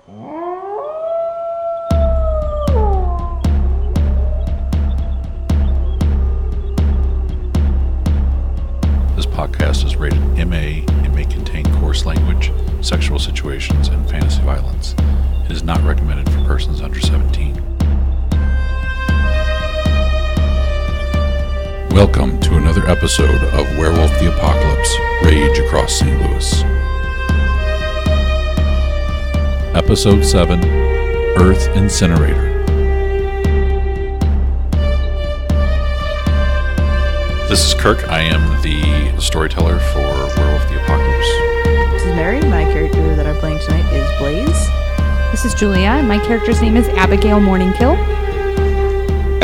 This podcast is rated MA and may contain coarse language, sexual situations, and fantasy violence. It is not recommended for persons under 17. Welcome to another episode of Werewolf the Apocalypse, Rage Across St. Louis. Episode 7, Earth Incinerator. This is Kirk. I am the storyteller for Werewolf the Apocalypse. This is Mary. My character that I'm playing tonight is Blaze. This is Julia, and my character's name is Abigail Morningkill.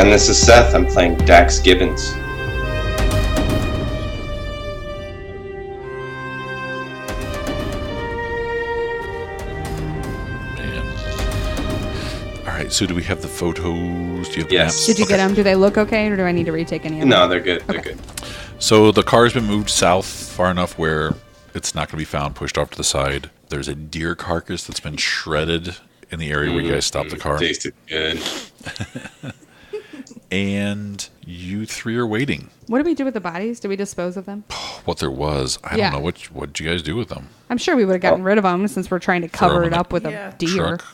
And this is Seth. I'm playing Dax Gibbons. So do we have the photos? Do you have the Yes. maps? Did you get them? Do they look okay, or do I need to retake any of them? No, they're good. They're good. So the car's been moved south far enough where it's not going to be found, pushed off to the side. There's a deer carcass that's been shredded in the area where you guys stopped the car. Tasted good. And you three are waiting. What do we do with the bodies? Do we dispose of them? What there was, I don't know. What did you guys do with them? I'm sure we would have gotten rid of them since we're trying to cover it up with a deer. Truck?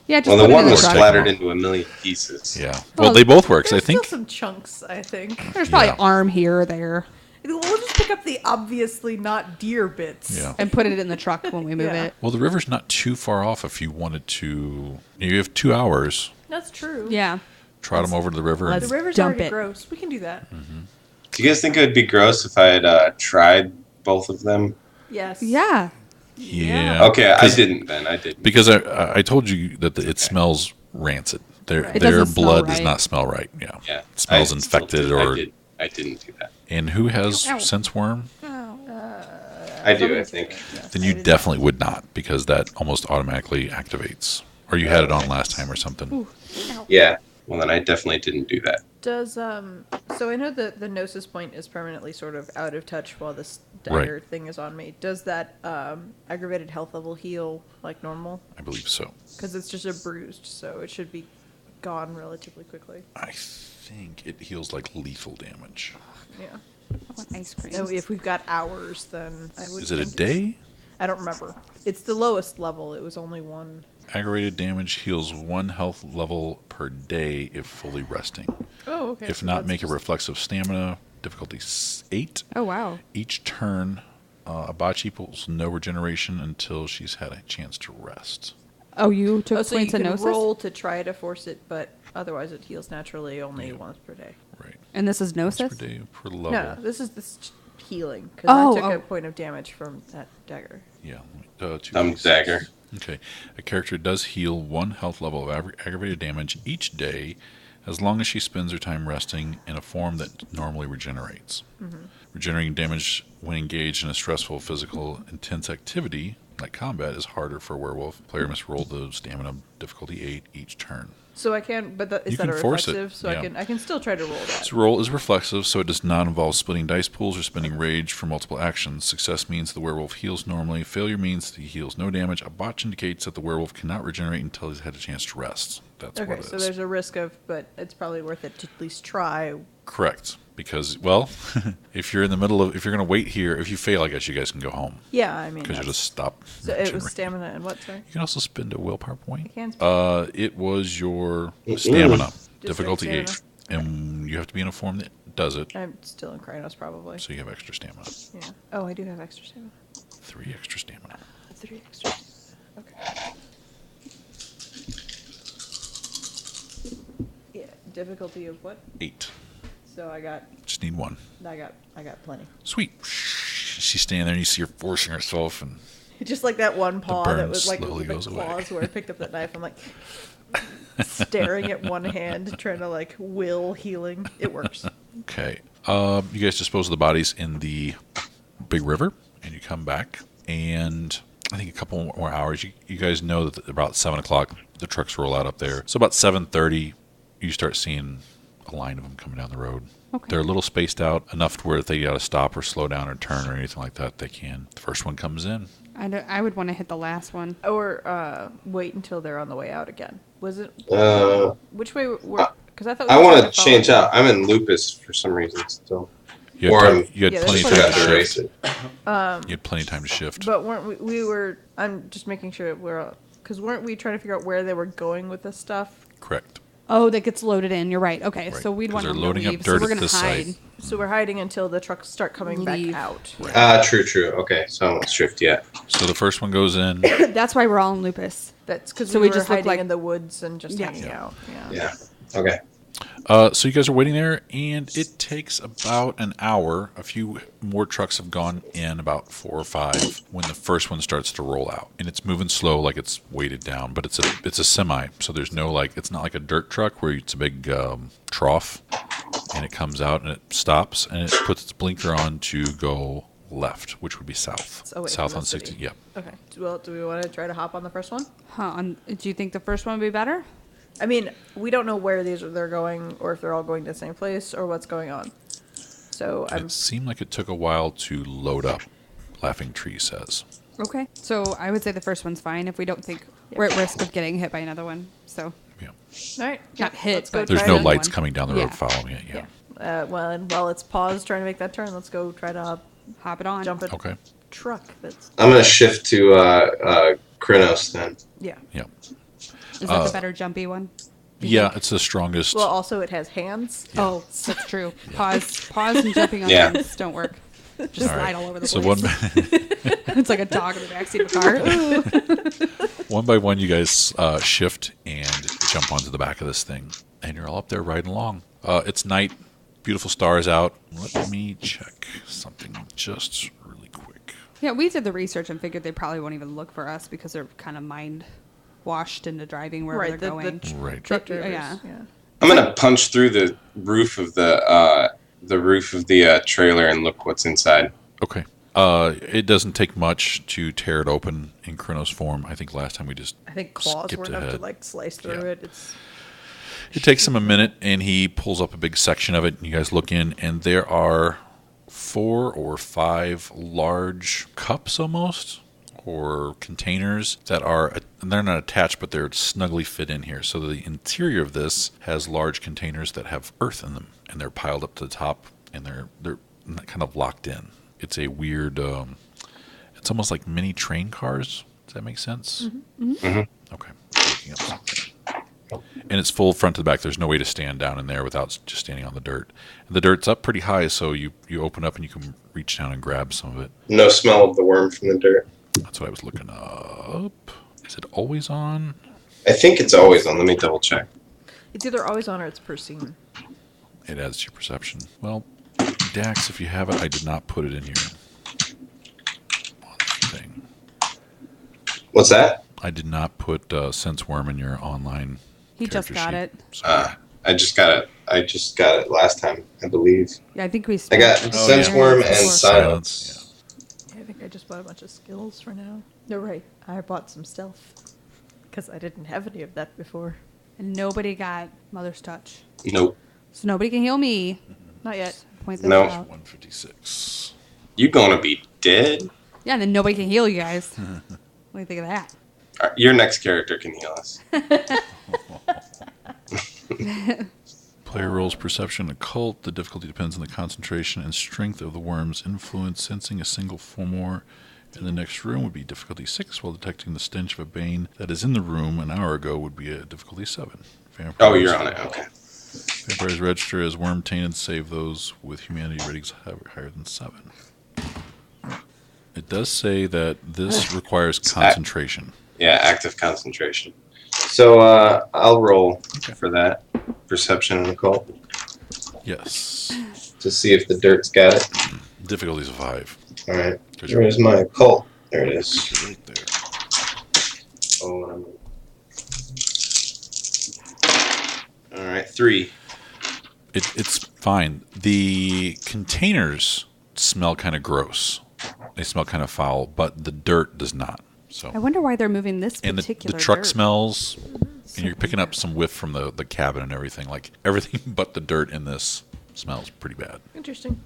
Yeah, just Well, put the it one in the was truck. splattered into a million pieces. Yeah. Well, Well, they both work. So I There's think still some chunks, I think. There's probably Yeah. an arm here or there, We'll just pick up the obviously not deer bits. Yeah. and put it in the truck when we move Yeah. it. Well, the river's not too far off if you wanted to. You have 2 hours. That's true. Yeah. Trot them over to the river. Let's- And, The river's Dump already it. gross. We can do that. Do you guys think it would be gross if I had tried both of them? Yes. Yeah. yeah. Okay, I didn't then. I didn't. Because I told you that it smells rancid. Right. It Their doesn't smell blood does right. not smell right. Yeah. Yeah. It smells I still infected did- or. I didn't do that. And who has Ow. sense worm? I do, I think. Then you definitely would not, because that almost automatically activates. Or you had it on last time or something. Yeah. Well, then I definitely didn't do that. Does so I know that the gnosis point is permanently sort of out of touch while this dagger thing is on me. Does that aggravated health level heal like normal? I believe so. Because it's just a bruised, so it should be gone relatively quickly. I think it heals like lethal damage. Yeah. I want ice cream. So if we've got hours, then I would. Is it a think day? I don't remember. It's the lowest level. It was only one. Aggravated damage heals 1 health level per day if fully resting. Oh, okay. If so not, that's make a just- reflexive stamina, difficulty 8. Oh, wow. Each turn, a botch equals no regeneration until she's had a chance to rest. Oh, you took Oh, so you points of can gnosis? roll to try to force it, but otherwise it heals naturally only once per day. Right. And this is Once per gnosis? day per level. No, this is healing because Oh, I took oh. a point of damage from that dagger. Yeah. 2d6. Dagger. Okay. A character does heal 1 health level of aggravated damage each day as long as she spends her time resting in a form that normally regenerates. Regenerating damage when engaged in a stressful, physical, intense activity like combat is harder for a werewolf. Player must roll the stamina difficulty 8 each turn. So I can, but is You that can a force it, reflexive? So yeah. I can still try to roll that. This roll is reflexive, so it does not involve splitting dice pools or spending rage for multiple actions. Success means the werewolf heals normally. Failure means that he heals no damage. A botch indicates that the werewolf cannot regenerate until he's had a chance to rest. That's Okay, what it so is. there's a risk of, but it's probably worth it to at least try. Correct. Because, well, if you're going to wait here, if you fail, I guess you guys can go home. Yeah, I mean. Because you'll that's- just stop. So it was regenerating. stamina and what? Sorry. You can also spend a willpower point. I can spend- It was your stamina, difficulty straight 8. And you have to be in a form that does it, I'm still in Krynos probably. so you have extra stamina. Yeah. Oh, I do have extra stamina. 3 extra stamina. 3 extra. Okay. Yeah. Difficulty of what? 8. So I got Just need 1. I got plenty. Sweet. She's standing there and you see her forcing herself and Just like that one paw burn that was like slowly the goes away. claws where I picked up that knife. I'm like staring at one hand, trying to like will healing. It works. okay. You guys dispose of the bodies in the big river and you come back and I think a couple more hours. You guys know that about 7 o'clock the trucks roll out up there. So about 7:30 you start seeing a line of them coming down the road. Okay. They're a little spaced out enough to where if they got to stop or slow down or turn or anything like that, they can. The first one comes in. I would want to hit the last one. Or wait until they're on the way out again. Was it? Which way were? Because I thought I were want trying to follow change them. out. I'm in Lupus for some reason still. You Or had, I'm- you had Yeah, plenty of there's time Forgot to to erase shift. it. You had plenty of time to shift. But weren't we were? I'm just making sure we're. Because weren't we trying to figure out where they were going with this stuff? Correct. Oh, that gets loaded in. You're right. Okay, Right, so we'd 'cause want they're them to loading up leave. dirt So we're at gonna this hide. site. So we're hiding until the trucks start coming Leave. back out. True. Okay, so I won't shift yet. So the first one goes in. That's why we're all in Lupus. That's because So we we were just look hiding like- in the woods and just Yeah. hanging out. Yeah. Yeah. Okay. So you guys are waiting there, and it takes about an hour. A few more trucks have gone in, about 4 or 5, when the first one starts to roll out, and it's moving slow, like it's weighted down. But it's a semi, so there's no it's not like a dirt truck where it's a big trough, and it comes out and it stops and it puts its blinker on to go left, which would be south. away South from on the 60. city. Yep. Okay. Well, do we want to try to hop on the first one? Do you think the first one would be better? I mean, we don't know where they're going, or if they're all going to the same place, or what's going on. So I'm It seemed like it took a while to load up. Laughing Tree says. Okay. So I would say the first one's fine if we don't think we're at risk of getting hit by another one. So Yeah. all right. Not hit, Let's go but There's try no to- lights one. coming down the road Yeah. following it. Yeah. Yeah. Well, and while it's paused trying to make that turn, let's go try to hop it on. jump a Okay. truck. That's I'm gonna shift to Kronos then. yeah. Yeah. Is that the better jumpy one? Yeah, it's the strongest. Well, also it has hands. Oh, that's true. Pause and jumping on Yeah. hands don't work. Just All right. slide all over the So place. one It's like a dog in the backseat of a car. one by one, you guys shift and jump onto the back of this thing, and you're all up there riding along. It's night, beautiful stars out. Let me check something just really quick. Yeah, we did the research and figured they probably won't even look for us because they're kind of mind washed into driving wherever Right. they're going. Right. Truck Yeah. drivers. Yeah. I'm gonna punch through the roof of the trailer and look what's inside. Okay. It doesn't take much to tear it open in Chronos form. I think last time we just I think claws skipped were enough to ahead. like slice through Yeah. it. It's It takes him a minute, and he pulls up a big section of it, and you guys look in, and there are 4 or 5 large cups almost, or containers that are, and they're not attached, but they're snugly fit in here. So the interior of this has large containers that have earth in them, and they're piled up to the top, and they're kind of locked in. It's a weird, it's almost like mini train cars. Does that make sense? Okay. Looking up something. And it's full front to the back. There's no way to stand down in there without just standing on the dirt. And the dirt's up pretty high, so you open up and you can reach down and grab some of it. No smell of the worm from the dirt. That's what I was looking up. Is it always on? I think it's always on. Let me double check. it's either always on or it's per scene. It adds to your perception. Well, Dax, if you have it, I did not put it in here. On the thing. What's that? I did not put Sense Worm in your online. He just character got sheet. it. Sorry. I just got it. I just got it last time, I believe. Yeah, I think we I spent got Oh, Sense yeah. Worm and Before. Silence. I think I just bought a bunch of skills for now. No, right. I bought some stealth because I didn't have any of that before. And nobody got Mother's Touch. Nope. So nobody can heal me. Not yet. Point this No. out. 156. You gonna be dead? Yeah, and then nobody can heal you guys. What do you think of that? Your next character can heal us. Player rolls perception occult. The difficulty depends on the concentration and strength of the worm's influence. Sensing a single more in the next room would be difficulty 6, while detecting the stench of a bane that is in the room an hour ago would be a difficulty 7. Oh, you're on it. Okay. Vampires register as worm tainted, save those with humanity ratings higher than 7. It does say that this requires concentration. Yeah, active concentration. So I'll roll for that. Perception and occult. Yes. To see if the dirt's got it. Difficulty's a 5. All right. 'Cause you're Where's my occult? There it is. right there. Oh, all right, 3. It's fine. The containers smell kind of gross. They smell kind of foul, but the dirt does not. I So, wonder why they're moving this and the particular truck dirt. smells And you're picking up some whiff from the cabin and everything. Like, everything but the dirt in this smells pretty bad. Interesting.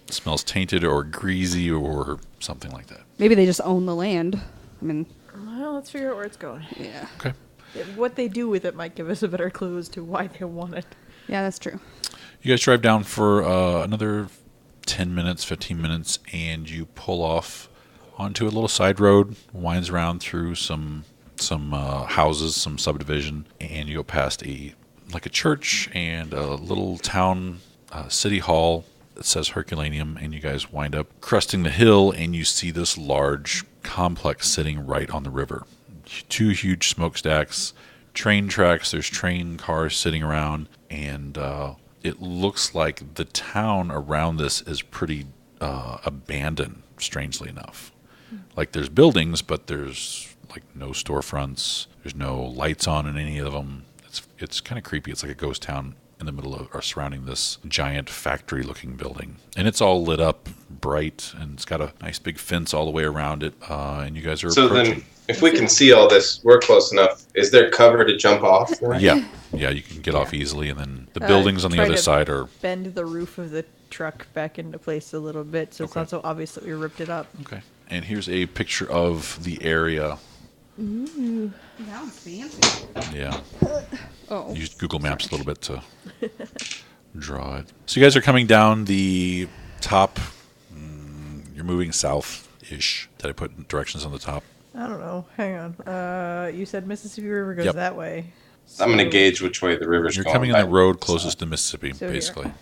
It smells tainted or greasy or something like that. Maybe they just own the land. I mean, Well, let's figure out where it's going. yeah. Okay. What they do with it might give us a better clue as to why they want it. Yeah, that's true. You guys drive down for another 10 minutes, 15 minutes, and you pull off onto a little side road, winds around through some houses, some subdivision, and you go past a church and a little town city hall that says Herculaneum, and you guys wind up cresting the hill, and you see this large complex sitting right on the river. 2 huge smokestacks, train tracks, there's train cars sitting around, and it looks like the town around this is pretty abandoned, strangely enough. Like, there's buildings, but there's like no storefronts, there's no lights on in any of them. It's kind of creepy. It's like a ghost town in the middle of, or surrounding this giant factory looking building, and it's all lit up bright, and it's got a nice big fence all the way around it, and you guys are approaching. Then if we can see all this, we're close enough. Is there cover to jump off? Yeah, you can get off easily, and then the buildings on the Try other to side are bend the roof of the truck back into place a little bit so it's Okay. not so obvious that we ripped it up. okay. And here's a picture of the area. That was fancy. Yeah, Oh. used Google Maps a little bit to draw it. So you guys are coming down the top. You're moving south-ish. Did I put directions on the top? I don't know. Hang on. You said Mississippi River goes Yep. that way. I'm going to So- gauge which way the river's You're going. coming on the road closest to Mississippi, So here. basically.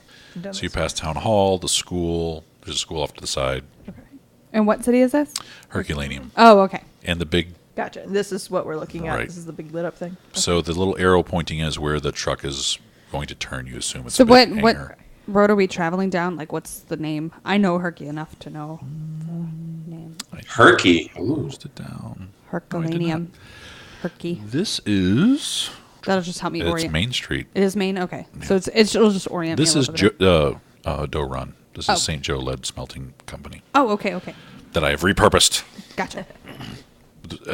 Done So you this. pass Town Hall, the school. There's a school off to the side. And what city is this? Herculaneum. Oh, okay. And the big... Gotcha. This is what we're looking at. Right. This is the big lit up thing. So the little arrow pointing is where the truck is going to turn, you assume. It's So a big what hangar. road are we traveling down? Like, what's the name? I know Herky enough to know the name. I Herky. Ooh. closed it down. Herculaneum. Herky. This is... That'll just help me It's orient. Main Street. It is Maine? Okay. So it'll just orient This me a is little bit. Dough Run. This Oh. is St. Joe Lead Smelting Company Oh, okay. that I have repurposed. Gotcha.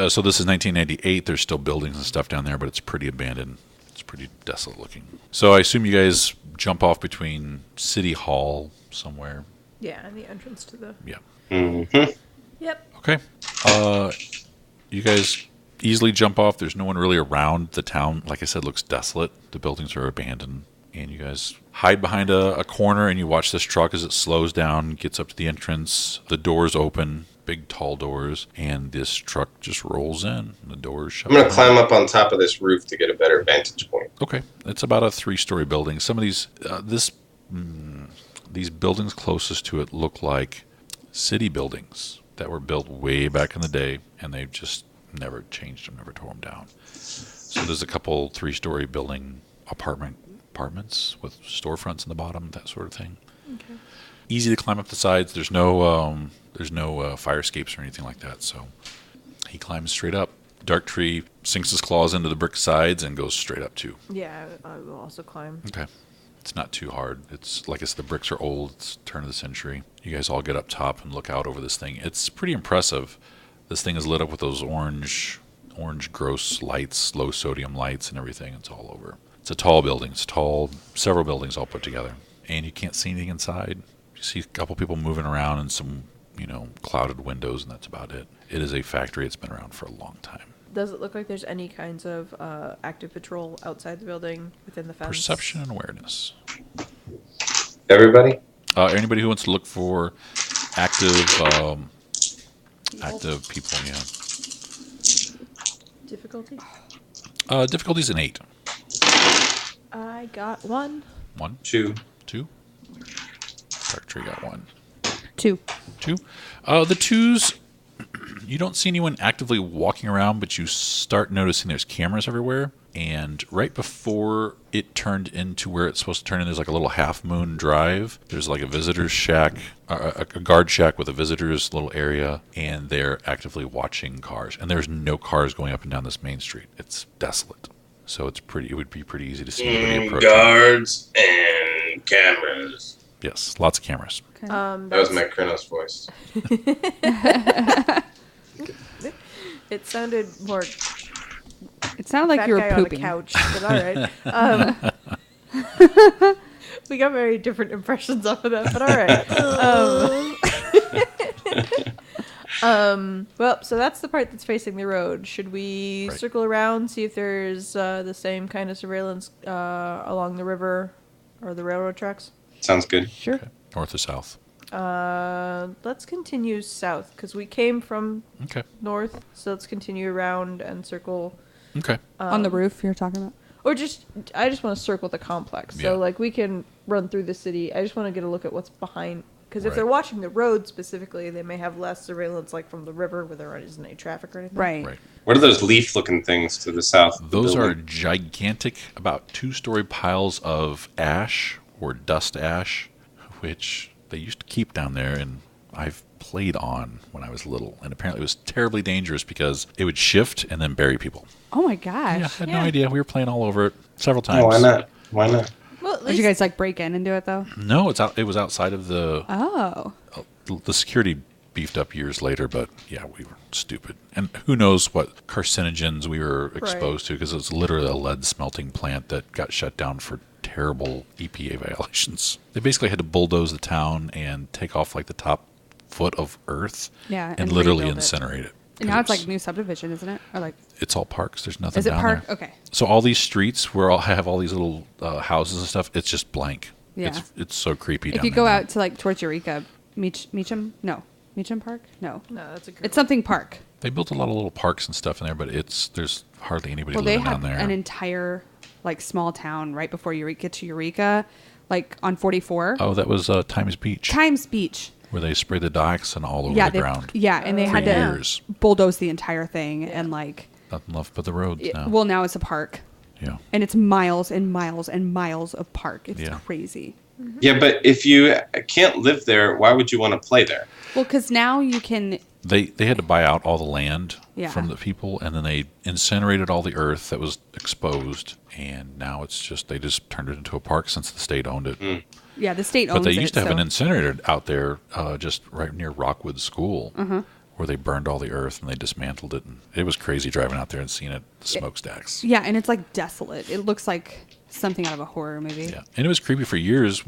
So this is 1998. There's still buildings and stuff down there, but it's pretty abandoned. It's pretty desolate looking. So I assume you guys jump off between City Hall somewhere. Yeah, and the entrance to the. Yeah. Mm-hmm. Yep. Okay. You guys easily jump off. There's no one really around. The town, like I said, looks desolate. The buildings are abandoned. And you guys hide behind a corner and you watch this truck as it slows down, gets up to the entrance. The doors open, big tall doors, and this truck just rolls in. And the doors shut. I'm going to behind climb up on top of this roof to get a better vantage point. Okay, it's about a 3-story building. Some of these, these buildings closest to it look like city buildings that were built way back in the day, and they've just never changed them, never tore them down. So there's a couple 3-story building apartments with storefronts in the bottom, that sort of thing. Okay. Easy to climb up the sides. There's no fire escapes or anything like that. So he climbs straight up. Dark Tree sinks his claws into the brick sides and goes straight up too. Yeah, I will also climb. Okay. It's not too hard. It's like I said, the bricks are old. It's turn of the century. You guys all get up top and look out over this thing. It's pretty impressive. This thing is lit up with those orange gross lights, low sodium lights and everything. It's all over. It's a tall building. It's tall, several buildings all put together. And you can't see anything inside. You see a couple people moving around and some, clouded windows, and that's about it. It is a factory. It's been around for a long time. Does it look like there's any kinds of active patrol outside the building, within the fence? Perception and awareness. Everybody? Anybody who wants to look for active people, yeah. Difficulty? Difficulty's an 8. I got 1. 1, 2. 2. Dark Tree got 1. 2. 2. The 2s, you don't see anyone actively walking around, but you start noticing there's cameras everywhere. And right before it turned into where it's supposed to turn in, there's like a little half moon drive. There's like a visitor's shack, a guard shack with a visitor's little area, and they're actively watching cars. And there's no cars going up and down this main street. It's desolate. So it would be pretty easy to see anybody approaching. Guards and cameras. Yes, lots of cameras. Okay. That was my Kronos voice. It sounded more It sounded like fat you were guy pooping. on a couch, but all right. We got very different impressions off of that, but all right. Well, so that's the part that's facing the road. Should we circle around, see if there's the same kind of surveillance along the river or the railroad tracks? Sounds good. Sure. Okay. North or south? Let's continue south because we came from Okay. north, so let's continue around and circle. Okay. On the roof you're talking about? Or I just want to circle the complex. Yeah. So, like, we can run through the city. I just want to get a look at what's behind. Because if Right. they're watching the road specifically, they may have less surveillance, like, from the river where there isn't any traffic or anything. Right. What are those leaf-looking things to the south? of the Those are building? gigantic, about 2-story piles of ash or dust ash, which they used to keep down there, and I've played on when I was little. And apparently it was terribly dangerous because it would shift and then bury people. Oh my gosh. Yeah, I had no Yeah. idea. We were playing all over it several times. Oh, why not? Why not? Well, at Did least you guys like break in and do it though? No, it was outside of Oh. the security beefed up years later, but yeah, we were stupid. And who knows what carcinogens we were exposed to, because it was literally a lead smelting plant that got shut down for terrible EPA violations. They basically had to bulldoze the town and take off like the top foot of earth Yeah, and and literally rebuild it. incinerate it. And now it's like new subdivision, isn't it? Or like, It's all parks. There's nothing is it down park? there. Okay. So all these streets where I have all these little houses and stuff, it's just blank. Yeah. It's so creepy. If down you there go now. out to like towards Eureka, Meacham? No. Meacham Park? No. No, that's a good It's something park. They built a lot of little parks and stuff in there, but there's hardly anybody Well, they living down have there. an entire like small town right before you get to Eureka, like on 44. Oh, that was Times Beach, Times Beach. where they sprayed the dioxin all over Yeah, the ground. and they For had to years. bulldoze the entire thing and like. Nothing left but the roads now. Well, now it's a park, Yeah. and it's miles and miles and miles of park. It's Yeah. crazy. Yeah, but if you can't live there, why would you want to play there? Well, because now you can. They had to buy out all the land Yeah. from the people, and then they incinerated all the earth that was exposed, and now they just turned it into a park since the state owned it. Yeah, the state owns But they it. used to have an so- incinerator out there just right near Rockwood School, Mm-hmm. where they burned all the earth and they dismantled it. And it was crazy driving out there and seeing it, the smokestacks. Yeah, and it's like desolate. It looks like something out of a horror movie. Yeah, and it was creepy for years.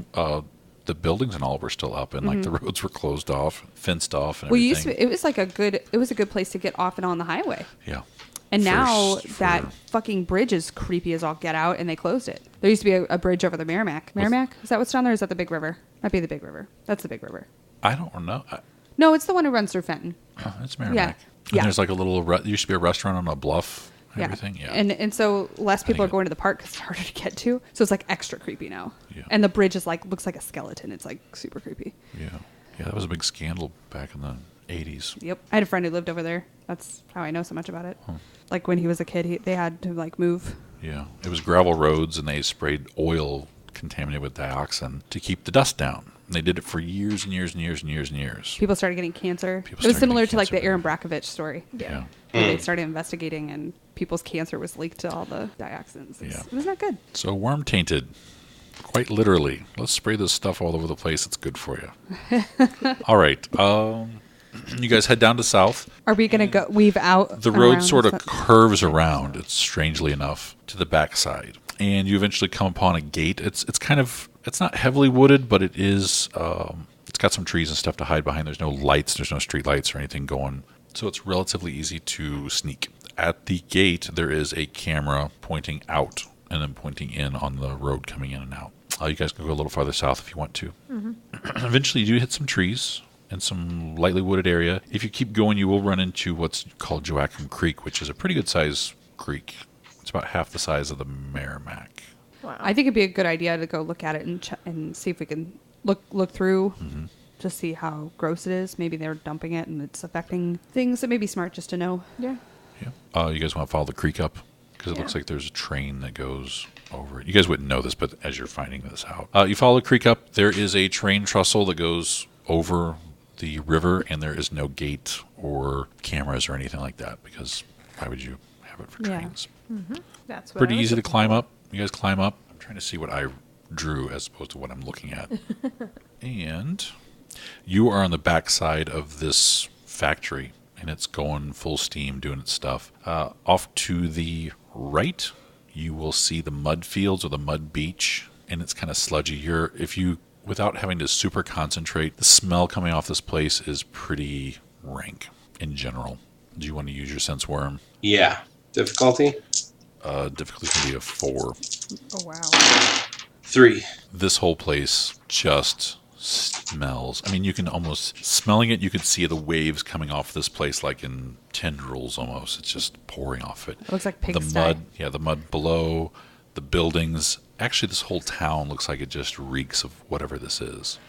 The buildings and all were still up, and like the roads were closed off, fenced off, and Mm-hmm. Well, you everything. used to, it was like a good place to get off and on the highway. Yeah. And For now s- for- that fucking bridge is creepy as all get out, and they closed it. There used to be a bridge over the Merrimack. Merrimack? Is that what's down there? Or is that the Big River? Might be the Big River. That's the Big River. I don't know. No, it's the one who runs through Fenton. It's Merrimack. And Yeah. there's like a little. There used to be a restaurant on a bluff. And everything. Yeah. And so less people are it- going to the park because it's harder to get to. So it's like extra creepy now. Yeah. And the bridge is like looks like a skeleton. It's like super creepy. yeah. Yeah. That was a big scandal back in the 80s. Yep. I had a friend who lived over there. That's how I know so much about it. Like when he was a kid, they had to like move. Yeah. It was gravel roads, and they sprayed oil contaminated with dioxin to keep the dust down. And they did it for years and years and years and years and years. People started getting cancer. People It was started similar getting to like the cancer. Aaron Brockovich story. Yeah. Where they started investigating and people's cancer was leaked to all the dioxins. Yeah. It was not good. So worm tainted, quite literally. Let's spray this stuff all over the place. It's good for you. All right. You guys head down to south. Are we going to go weave out? The road around sort of the- curves around. It's strangely enough to the backside, and you eventually come upon a gate. It's not heavily wooded, but it is. It's got some trees and stuff to hide behind. There's no lights. There's no street lights or anything going, so it's relatively easy to sneak. At the gate, there is a camera pointing out and then pointing in on the road coming in and out. You guys can go a little farther south if you want to. Eventually, you do hit some trees and some lightly wooded area. If you keep going, you will run into what's called Joachim Creek, which is a pretty good size creek. It's about half the size of the Merrimack. Wow. I think it'd be a good idea to go look at it and see if we can look through to see how gross it is. Maybe they're dumping it and it's affecting things. It may be smart just to know. yeah. Yeah. You guys want to follow the creek up? Because it looks like there's a train that goes over it. You guys wouldn't know this, but as you're finding this out, you follow the creek up. There is a train trestle that goes over the river, and there is no gate or cameras or anything like that, because why would you have it for Yeah. trains? That's what Pretty I was easy to looking climb for. up. You guys climb up. I'm trying to see what I drew as opposed to what I'm looking at. And you are on the backside of this factory, and it's going full steam doing its stuff. Off to the right, you will see the mud fields or the mud beach, and it's kind of sludgy. Without having to super concentrate, the smell coming off this place is pretty rank in general. Do you want to use your sense worm? Yeah. Difficulty? Difficulty can be a 4. Oh wow. 3. This whole place just smells. I mean, you can almost, smelling it, you could see the waves coming off this place like in tendrils almost. It's just pouring off it. It looks like The pigsty. mud, the mud below, the buildings. Actually, this whole town looks like it just reeks of whatever this is.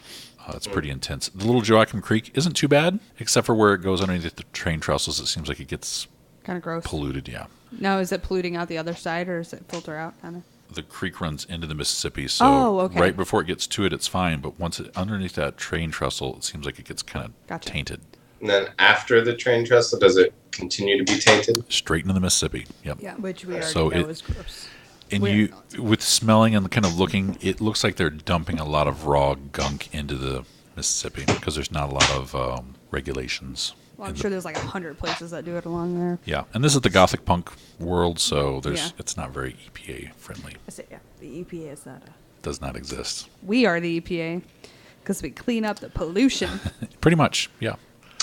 It's pretty intense. The little Joachim Creek isn't too bad, except for where it goes underneath the train trestles. It seems like it gets Kind of gross. polluted, yeah. Now, is it polluting out the other side, or does it filter out? Kind of. The creek runs into the Mississippi, so Oh, okay. right before it gets to it, it's fine. But once it underneath that train trestle, it seems like it gets kind of Gotcha. tainted. And then after the train trestle, does it continue to be tainted? Straight into the Mississippi. Yep. Yeah. Which we already So know it- is gross. And Where- with smelling and kind of looking, it looks like they're dumping a lot of raw gunk into the Mississippi because there's not a lot of regulations. Well, I'm in sure there's like 100 places that do it along there. Yeah, and this is the Gothic punk world, so Yeah. it's not very EPA friendly. I say, yeah, the EPA is not a. Does not exist. We are the EPA because we clean up the pollution. Pretty much, yeah.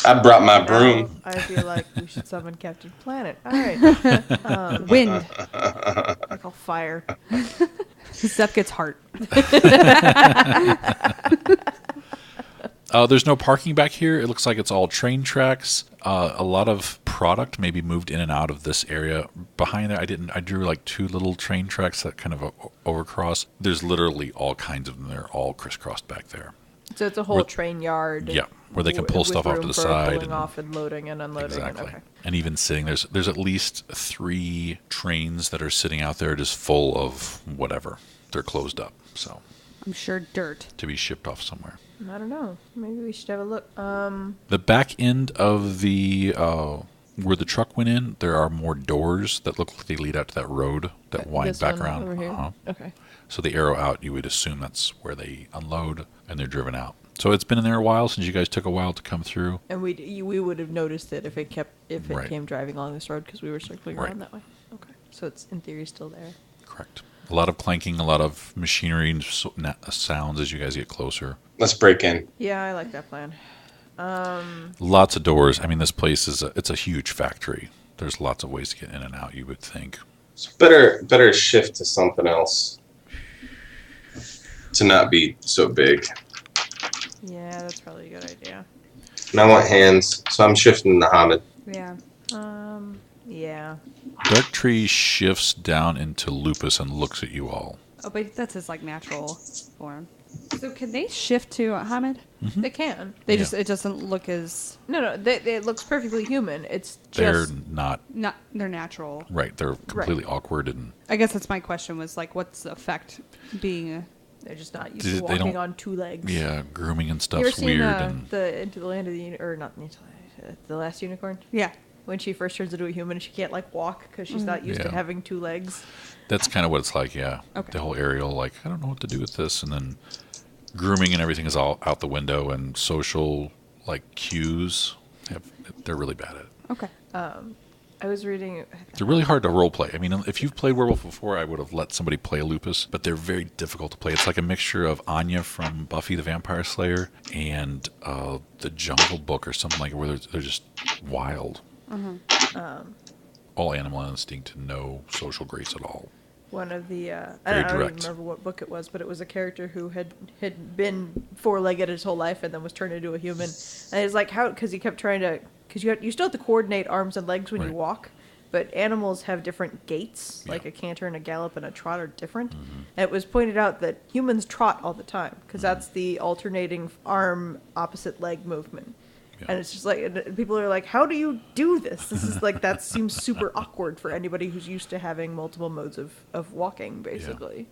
I brought my broom. Now, I feel like we should summon Captain Planet. All right. Wind. I call fire. Zeph gets heart. There's no parking back here. It looks like it's all train tracks. A lot of product maybe moved in and out of this area. Behind there, I drew like 2 little train tracks that kind of overcross. There's literally all kinds of them. They're all crisscrossed back there. So it's a whole Where- train yard. Yeah, where they can pull with stuff off to room the for side pulling and- off and loading and unloading. Exactly. And, okay. And even sitting, there's at least 3 trains that are sitting out there just full of whatever. They're closed up, so I'm sure dirt. to be shipped off somewhere. I don't know. Maybe we should have a look. The back end of the where the truck went in, there are more doors that look like they lead out to that road that wind this back one around. over here. Uh-huh. Okay. So the arrow out, you would assume that's where they unload and they're driven out. So it's been in there a while since you guys took a while to come through. And we would have noticed it if it Right. came driving along this road because we were circling Right. around that way. Okay. So it's in theory still there. Correct. A lot of clanking, a lot of machinery and sounds as you guys get closer. Let's break in. Yeah, I like that plan. Lots of doors. I mean, this place it's a huge factory. There's lots of ways to get in and out, you would think. It's better shift to something else. To not be so big. Yeah, that's probably a good idea. And I want hands, so I'm shifting to Hamid. Yeah. Yeah. Dark Tree shifts down into Lupus and looks at you all. Oh, but that's his like natural form. So can they shift to Hamid? They can. They Yeah. just it doesn't look as No, it looks perfectly human. It's They're just not not they're natural. right. They're completely awkward and I guess that's my question was like what's the effect being they're just not used They to walking don't- on 2 legs. yeah, grooming and You ever stuff's seen weird and the Into the Land of the or not the Last Unicorn? yeah. When she first turns into a human, she can't like walk because she's not used to Yeah. having 2 legs. that's kind of what it's like. Yeah, Okay. the whole aerial like I don't know what to do with this, and then grooming and everything is all out the window, and social like cues they're really bad at it. Okay. I was reading. They're really hard to role play. I mean, if you've played Werewolf before, I would have let somebody play a Lupus, but they're very difficult to play. It's like a mixture of Anya from Buffy the Vampire Slayer and the Jungle Book or something like it, where they're just wild. All animal instinct, no social grace at all. One of the I Very don't even direct. remember what book it was, but it was a character who had been 4-legged his whole life and then was turned into a human. And it's like how because he kept trying to because you still have to coordinate arms and legs when you Right. walk, but animals have different gaits. Yeah. Like a canter and a gallop and a trot are different. And it was pointed out that humans trot all the time because that's the alternating arm opposite leg movement. Yeah. And it's just like and people are like, how do you do this? This is like that seems super awkward for anybody who's used to having multiple modes of walking, basically.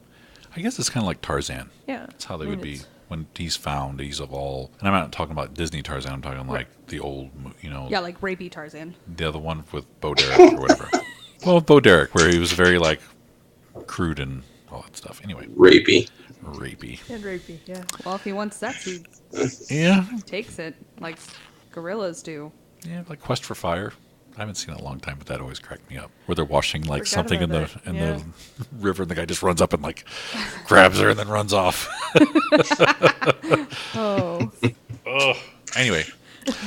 I guess it's kind of like Tarzan. Yeah. That's how they I mean, would be it's- when he's found. He's of all, and I'm not talking about Disney Tarzan. I'm talking like the old, Yeah, like rapey Tarzan. the other one with Bo Derek or whatever. Well, Bo Derek, where he was very like crude and all that stuff. Anyway, Rapey. rapey. And rapey, yeah. Well, if he wants sex, he Yeah, takes it like gorillas do. yeah, like Quest for Fire. I haven't seen it in a long time, but that always cracked me up. Where they're washing like Forgot something in about the that. the river, and the guy just runs up and like grabs her and then runs off. Oh. Anyway,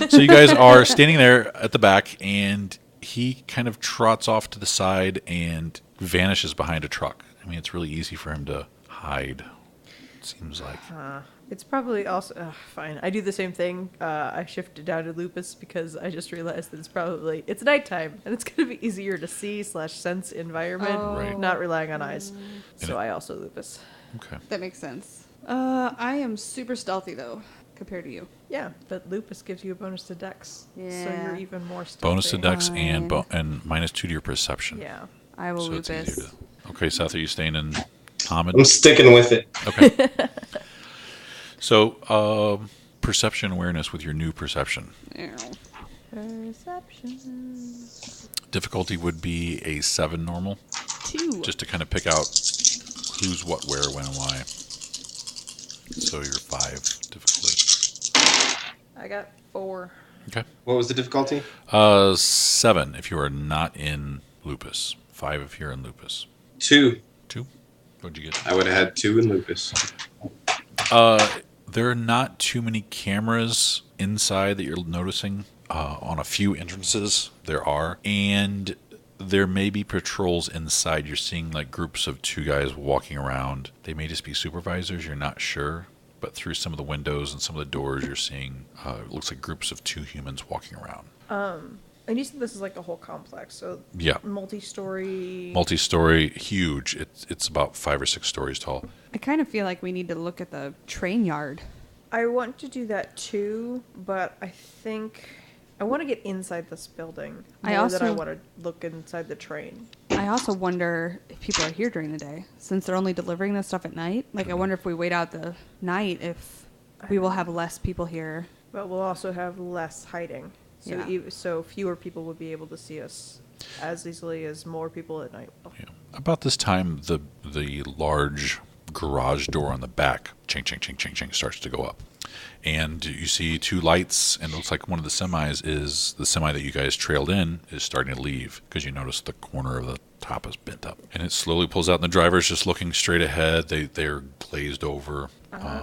so you guys are standing there at the back, and he kind of trots off to the side and vanishes behind a truck. I mean, it's really easy for him to hide. It seems like. It's probably also fine. I do the same thing. I shifted down to Lupus because I just realized that it's nighttime and it's going to be easier to see / sense environment, Right. not relying on eyes. And So I also Lupus. Okay. That makes sense. I am super stealthy though, compared to you. Yeah, but Lupus gives you a bonus to Dex, so Yeah. you're even more stealthy. Bonus to Dex and Fine. and -2 to your perception. Yeah. I will So it's easier Lupus. to. Okay, Seth, are you staying in Hamid? I'm sticking with it. Okay. So, perception awareness with your new perception. Ew. Perception. Difficulty would be a 7 normal, 2. just to kind of pick out who's what, where, when, and why. So you're 5 difficulty. I got 4. Okay. What was the difficulty? 7 if you are not in Lupus. 5 if you're in Lupus. 2. 2? What'd you get? I would have had 2 in Lupus. There are not too many cameras inside that you're noticing. On a few entrances, there are. And there may be patrols inside. You're seeing like groups of 2 guys walking around. They may just be supervisors. You're not sure. But through some of the windows and some of the doors, you're seeing, it looks like groups of 2 humans walking around. And you said this is like a whole complex, so Yeah. multi-story. Multi-story, huge. It's about 5 or 6 stories tall. I kind of feel like we need to look at the train yard. I want to do that too, but I think I want to get inside this building I more than I also- want to look inside the train. I also wonder if people are here during the day, since they're only delivering this stuff at night. Like, I wonder if we wait out the night, if we will have less people here. But we'll also have less hiding. So Yeah. so fewer people would be able to see us as easily as more people at night will. Yeah. About this time, the large garage door on the back, ching, ching, ching, ching, ching, starts to go up. And you see 2 lights, and it looks like one of the semis is the semi that you guys trailed in is starting to leave because you notice the corner of the top is bent up. And it slowly pulls out, and the driver's just looking straight ahead. They're glazed over.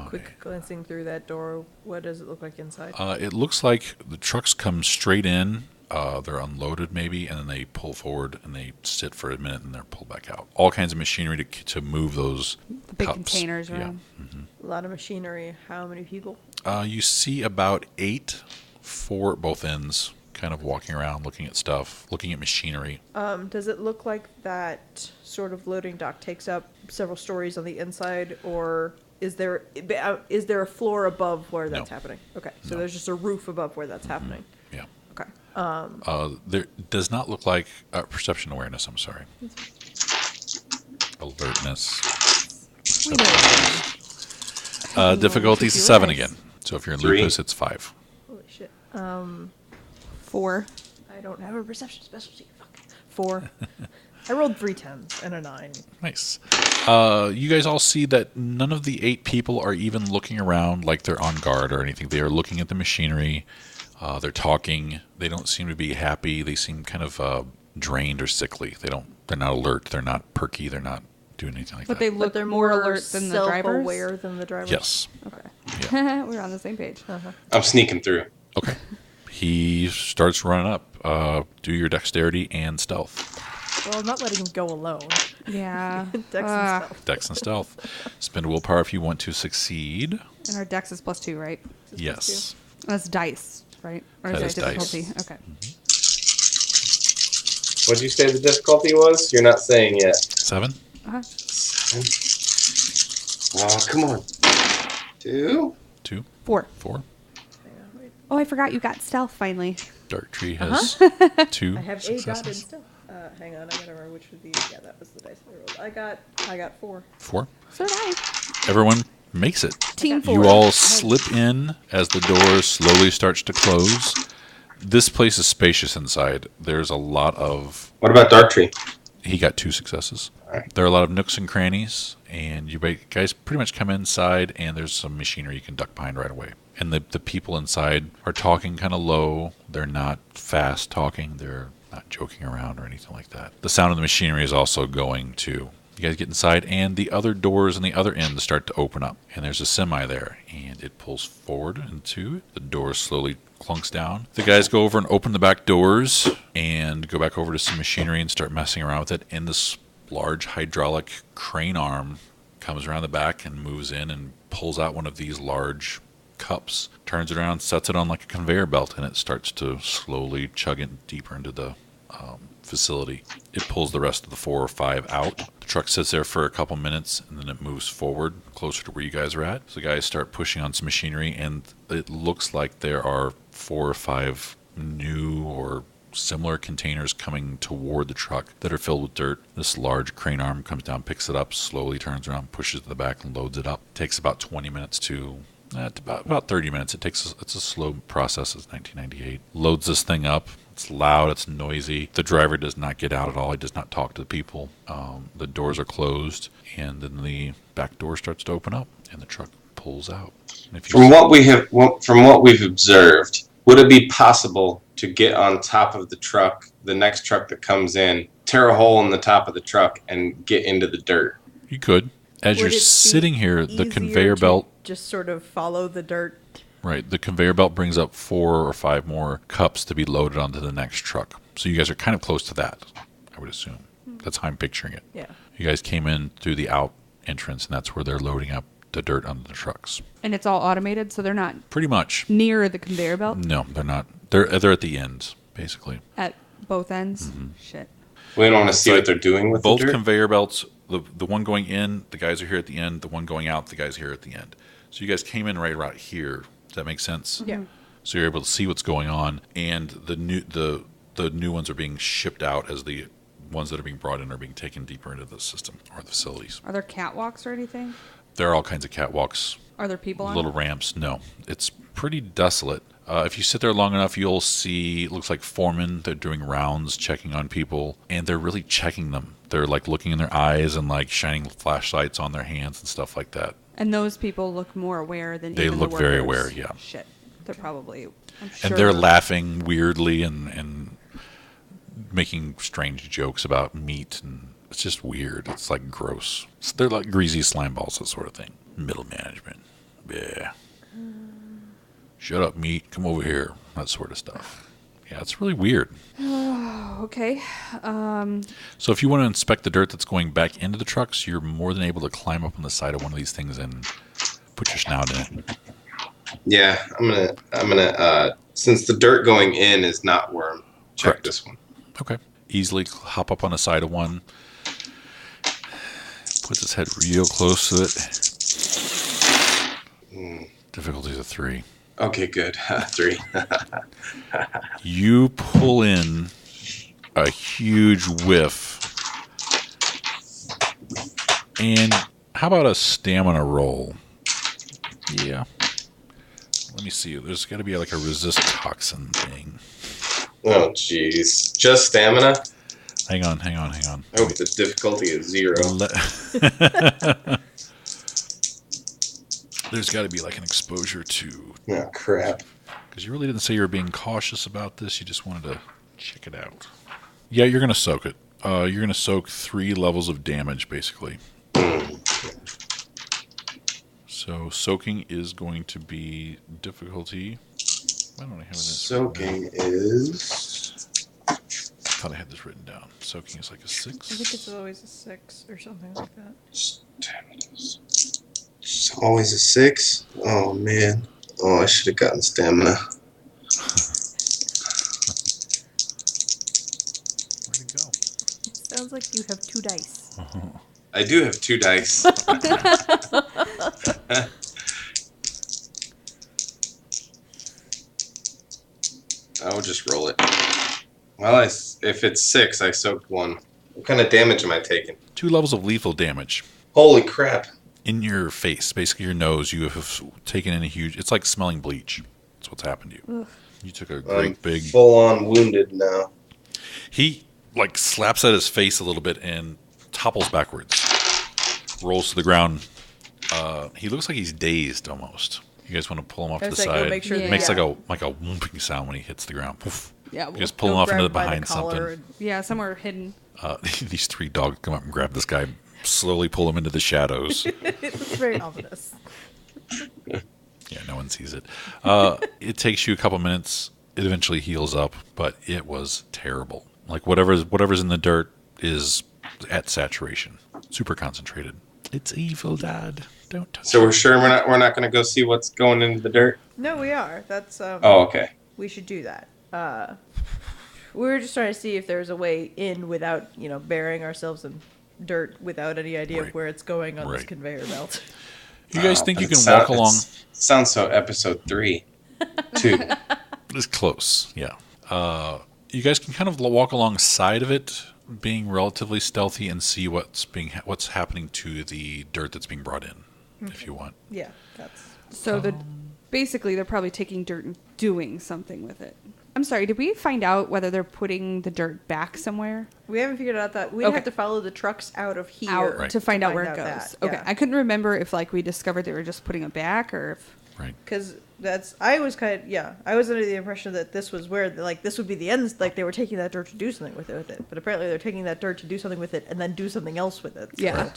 Quick glancing through that door, what does it look like inside? It looks like the trucks come straight in. They're unloaded maybe, and then they pull forward and they sit for a minute and they're pulled back out. All kinds of machinery to move those The big cups. containers Yeah. around. A lot of machinery. How many people? You see about 8, 4 at both ends, kind of walking around, looking at stuff, looking at machinery. Does it look like that sort of loading dock takes up several stories on the inside, or is there a floor above where that's No. happening? Okay, so No. there's just a roof above where that's happening. Yeah. Okay. There does not look like perception awareness. I'm sorry. Alertness. We know. Difficulty Tricky 7 words. again. So if you're in 3. Lupus, it's 5. Holy shit. 4. I don't have a perception specialty. Fuck. 4. I rolled 3 10s and a 9. Nice. You guys all see that none of the 8 people are even looking around like they're on guard or anything. They are looking at the machinery. They're talking. They don't seem to be happy. They seem kind of drained or sickly. They're not alert. They're not perky. They're not doing anything like But that. they look they're more alert than the drivers. self-aware than the drivers. Yes. Okay. Yeah. We're on the same page. I'm sneaking through. Okay. He starts running up. Do your dexterity and stealth. Well, I'm not letting him go alone. Yeah. Dex and stealth. Dex and stealth. Spend willpower if you want to succeed. And our dex is +2, right? Yes. That's dice, right? Or That is is it dice. difficulty? Okay. What'd you say the difficulty was? You're not saying yet. 7. Uh-huh. Oh, come on. 2? 2. 4. 4. Hang on, wait. Oh, I forgot you got stealth finally. Dark Tree has 2 I have a dot in successes. stealth. Hang on, I gotta remember which would be. Yeah, that was the dice I rolled. I got 4. 4. So did I. Everyone makes it. Team 4. You all slip in as the door slowly starts to close. This place is spacious inside. There's a lot of... What about Dark Tree? He got 2 successes. All right. There are a lot of nooks and crannies, and you guys pretty much come inside, and there's some machinery you can duck behind right away. And the people inside are talking kind of low. They're not fast talking. They're not joking around or anything like that. The sound of the machinery is also going too. You guys get inside, and the other doors on the other end start to open up. And there's a semi there, and it pulls forward into it. The door slowly clunks down. The guys go over and open the back doors and go back over to some machinery and start messing around with it. And this large hydraulic crane arm comes around the back and moves in and pulls out one of these large cups, turns it around, sets it on like a conveyor belt, and it starts to slowly chug it deeper into the facility. It pulls the rest of the 4 or 5 out. The truck sits there for a couple minutes, and then it moves forward closer to where you guys are at. So the guys start pushing on some machinery, and it looks like there are 4 or 5 new or similar containers coming toward the truck that are filled with dirt. This large crane arm comes down, picks it up, slowly turns around, pushes it to the back, and loads it up. It takes about 20 minutes to about 30 minutes. It's a slow process. It's 1998. Loads this thing up. It's loud. It's noisy. The driver does not get out at all. He does not talk to the people. The doors are closed, and then the back door starts to open up, and the truck pulls out. And if you From what we've observed, would it be possible to get on top of the truck, the next truck that comes in, tear a hole in the top of the truck, and get into the dirt? You could. As Would you're it be sitting here, the easier conveyor to belt, just sort of follow the dirt. right, the conveyor belt brings up 4 or 5 more cups to be loaded onto the next truck. So you guys are kind of close to that, I would assume. That's how I'm picturing it. Yeah. You guys came in through the out entrance, and that's where they're loading up the dirt onto the trucks. And it's all automated, so they're not Pretty much. near the conveyor belt No, they're not. They're at the ends, basically. at both ends. Shit. We don't want to see what they're doing with Both the dirt. conveyor belts, the one going in, the guys are here at the end. The one going out, the guys are here at the end. So you guys came in right about here. Does that make sense? Yeah. So you're able to see what's going on, and the new ones are being shipped out as the ones that are being brought in are being taken deeper into the system or the facilities. Are there catwalks or anything? There are all kinds of catwalks, Are there people on little it? ramps. No, it's pretty desolate. If you sit there long enough, you'll see, it looks like foremen. They're doing rounds, checking on people, and they're really checking them. They're like looking in their eyes and like shining flashlights on their hands and stuff like that. And those people look more aware than They even look the very workers. aware, yeah. Shit. They're probably, I'm sure. And they're laughing weirdly and making strange jokes about meat, and it's just weird. It's like gross. They're like greasy slime balls, that sort of thing. Middle management. Yeah. Shut up, meat. Come over here. That sort of stuff. Yeah, it's really weird. Okay. So if you want to inspect the dirt that's going back into the trucks, you're more than able to climb up on the side of one of these things and put your snout in it. Yeah, I'm gonna. Since the dirt going in is not worm, check Correct. this one. Okay. Easily hop up on the side of one. Puts his head real close to it. Difficulty's a 3. Okay, good. 3. You pull in a huge whiff. And how about a stamina roll? Yeah. Let me see. There's got to be like a resist toxin thing. Oh, jeez. Just stamina? Hang on. I hope the difficulty is 0. There's got to be like an exposure to... Oh, crap. Because you really didn't say you were being cautious about this. You just wanted to check it out. Yeah, you're going to soak it. You're going to soak 3 levels of damage, basically. So soaking is going to be difficulty. Why don't I have this? Soaking is... I thought I had this written down. Soaking is like a 6. I think it's always a 6 or something like that. Stamina. It's always a 6? Oh, man. Oh, I should have gotten stamina. Where'd it go? Sounds like you have 2 dice. I do have 2 dice. I'll just roll it. Well, if it's 6, I soaked 1. What kind of damage am I taking? 2 levels of lethal damage. Holy crap. In your face, basically your nose, you have taken in a huge... It's like smelling bleach. That's what's happened to you. Ugh. You took a I'm great big... full-on wounded now. like slaps at his face a little bit and topples backwards, rolls to the ground. He looks like he's dazed almost. You guys want to pull him off to the side? Make sure Yeah. It makes like a whooping sound when he hits the ground. Poof. Yeah, You just pull him off into behind something. Yeah, somewhere hidden. These 3 dogs come up and grab this guy, slowly pull him into the shadows. It's very ominous. Yeah, no one sees it. It takes you a couple minutes. It eventually heals up, but it was terrible. Like whatever's in the dirt is at saturation, super concentrated. It's evil, Dad. Don't touch So it. we're sure we're not going to go see what's going into the dirt. No, we are. That's Oh, okay. we should do that. We were just trying to see if there's a way in without, burying ourselves in dirt without any idea Right. of where it's going on this Right. conveyor belt. You guys think you It can sound- walk along? Sounds so episode 3. 2. It's close, yeah. You guys can kind of walk alongside of it, being relatively stealthy, and see what's happening to the dirt that's being brought in, if you want. Yeah, that's So basically they're probably taking dirt and doing something with it. I'm sorry, did we find out whether they're putting the dirt back somewhere? we haven't figured out that we'd Okay. have to follow the trucks out of here Out Right. to find out where it goes. that, Okay, yeah. I couldn't remember if we discovered they were just putting it back or if... Right. Because I was under the impression that this was where this would be the end, like they were taking that dirt to do something with it, but apparently they're taking that dirt to do something with it and then do something else with it. So Yeah.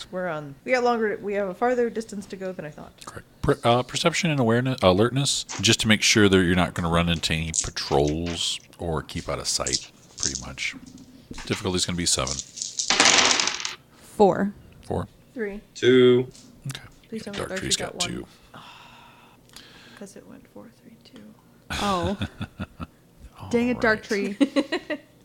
we have a farther distance to go than I thought. Correct. Perception and alertness, just to make sure that you're not going to run into any patrols or keep out of sight, pretty much. Difficulty's going to be 7. 4. 4? 3, 2. Okay. Please tell me Dark Dark Tree's Tree's got got 2. because it went 4, 3, 2. Oh. Dang it, Dark Alright. Tree.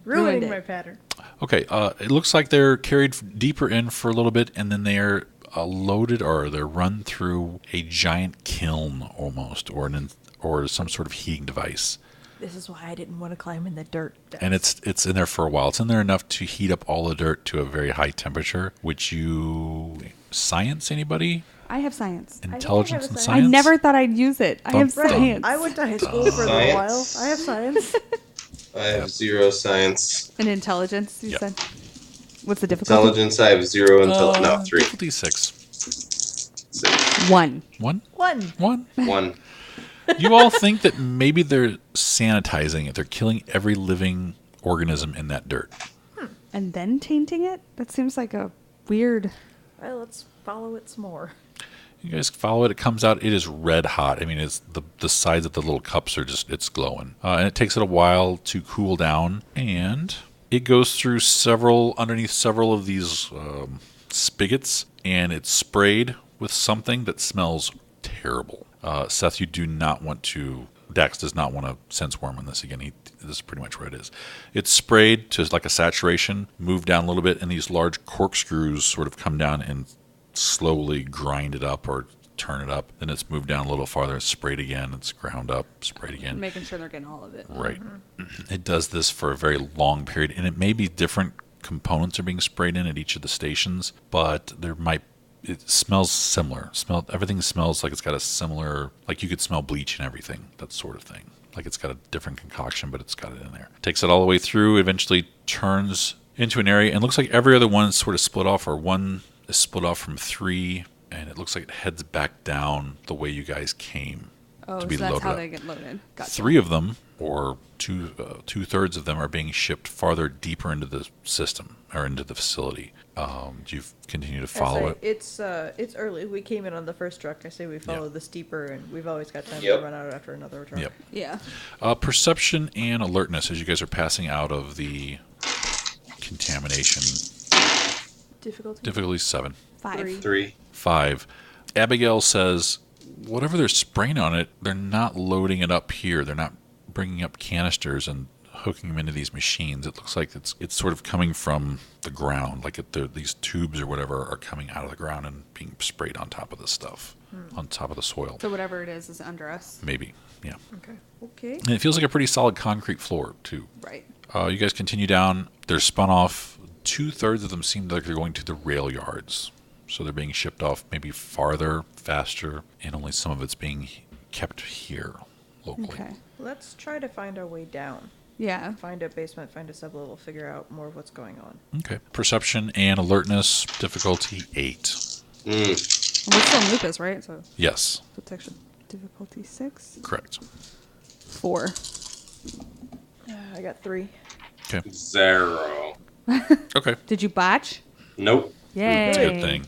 Ruined Ruining it. my pattern. Okay, it looks like they're carried deeper in for a little bit, and then they're loaded or they're run through a giant kiln almost, or some sort of heating device. This is why I didn't want to climb in the dirt. And it's in there for a while. It's in there enough to heat up all the dirt to a very high temperature, which you... Science, anybody? I have science. Intelligence and science. science? I never thought I'd use it. I have Dun, dun. science. I went to high school for a little while. Science. I have science. I have 0 science. And intelligence, you Yep. said? What's the difficulty? Intelligence, I have 0 until... no, 3. Difficulty 6. 6. 1. 1? One. 1? 1. You all think that maybe they're sanitizing it. They're killing every living organism in that dirt. And then tainting it? That seems like a weird... Well, let's follow it some more. You guys follow it. It comes out. It is red hot. I mean, it's the sides of the little cups are it's glowing. And it takes it a while to cool down. And it goes through underneath several of these spigots. And it's sprayed with something that smells terrible. Seth, you do not want to... Dax does not want to sense worm on this again. This is pretty much what it is. It's sprayed to like a saturation, move down a little bit, and these large corkscrews sort of come down and slowly grind it up or turn it up. Then it's moved down a little farther, it's sprayed again, it's ground up, sprayed again. Making sure they're getting all of it. Right. It does this for a very long period, and it may be different components are being sprayed in at each of the stations, but it smells similar. Everything smells like it's got a similar, like you could smell bleach and everything, that sort of thing. Like it's got a different concoction, but it's got it in there. Takes it all the way through, eventually turns into an area, and looks like every other one is sort of split off, or one is split off from 3, and it looks like it heads back down the way you guys came Oh, to so be that's loaded how up. they get loaded. Gotcha. 3 of them, or two-thirds of them, are being shipped farther deeper into the system, or into the facility. Do you continue to follow it? It's early. We came in on the first truck. I say we follow Yeah. the steeper, and we've always got time Yep. to run out after another truck. Yep. Yeah. Perception and alertness as you guys are passing out of the contamination. Difficulty 7. 5. 3. 5. Abigail says, whatever they're spraying on it, they're not loading it up here. They're not bringing up canisters and hooking them into these machines. It looks like it's sort of coming from the ground, like these tubes or whatever are coming out of the ground and being sprayed on top of the stuff, on top of the soil. So whatever it is under us. Maybe, yeah. Okay. And it feels like a pretty solid concrete floor, too. Right. You guys continue down. They're spun off. 2/3 of them seem like they're going to the rail yards. So they're being shipped off maybe farther, faster, and only some of it's being kept here locally. Okay. Let's try to find our way down. Yeah. find a basement, find a sublevel, figure out more of what's going on. Okay. Perception and alertness, difficulty 8. Mm. And we're still in lupus, right? So Yes, protection difficulty 6. correct. 4. I got 3. Okay. 0. Okay. Did you botch? Nope. Yay. That's a good thing.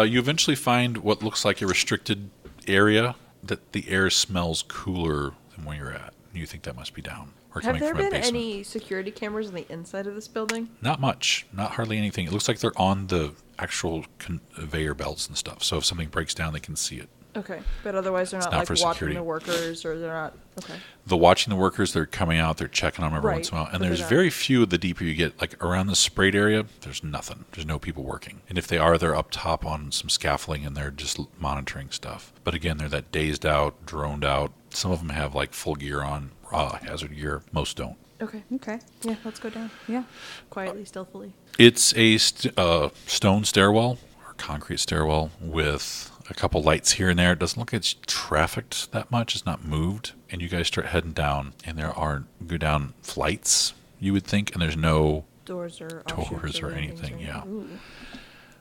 You eventually find what looks like a restricted area that the air smells cooler than where you're at. You think that must be down or Have coming there from a been basement. any security cameras on the inside of this building? Not much. Not hardly anything. It looks like they're on the actual conveyor belts and stuff. So if something breaks down, they can see it. Okay, but otherwise they're not not like for watching security. the workers, or they're not. Okay. The watching the workers, they're coming out, they're checking on them every Right, once in a while. but And they're there's not- very few the deeper you get. Like around the sprayed area, there's nothing. There's no people working. And if they are, they're up top on some scaffolding and they're just monitoring stuff. But again, they're that dazed out, droned out. Some of them have like full gear on, hazard gear. Most don't. Okay. Okay. Yeah, let's go down Yeah. quietly, stealthily. It's a stone stairwell or concrete stairwell with a couple lights here and there. It doesn't look like it's trafficked that much. It's not moved. And you guys start heading down, and there are go down flights, you would think, and there's no Doors or doors offshoots or landings anything. Yeah. Ooh.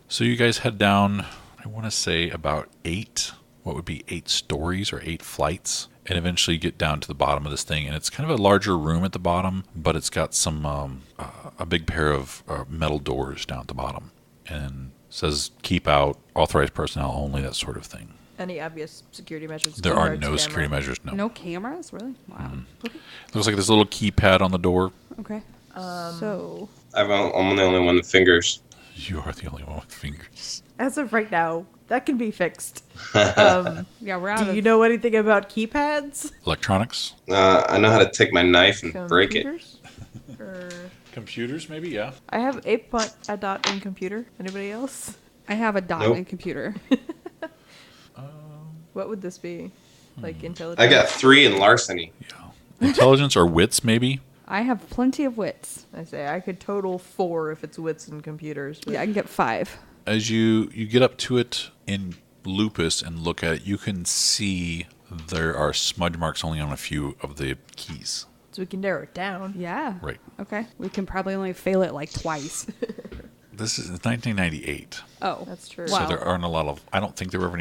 So you guys head down, I want to say about 8, what would be 8 stories or 8 flights, and eventually you get down to the bottom of this thing. And it's kind of a larger room at the bottom, but it's got some a big pair of metal doors down at the bottom. And says keep out, authorized personnel only, that sort of thing. Any obvious security measures? There are Guards, no camera? security measures, no. No cameras? Really? Wow. Okay. Looks like there's a little keypad on the door. Okay. So, I'm the only one with fingers. You are the only one with fingers. As of right now, that can be fixed. yeah, we're out Do of... you know anything about keypads? Electronics? I know how to take my knife and break it. Computers? Or Computers, maybe, yeah. I have a dot in computer. Anybody else? I have a dot Nope. in computer. What would this be? Like intelligence? I got 3 in larceny. Yeah. Intelligence or wits, maybe? I have plenty of wits. I say I could total 4 if it's wits and computers. But Yeah, I can get 5. As you get up to it in lupus and look at it, you can see there are smudge marks only on a few of the keys. so we can narrow it down. Yeah. Right. Okay. We can probably only fail it like twice. This is 1998. Oh. That's true. Wow. So there aren't a lot of, I don't think there were ever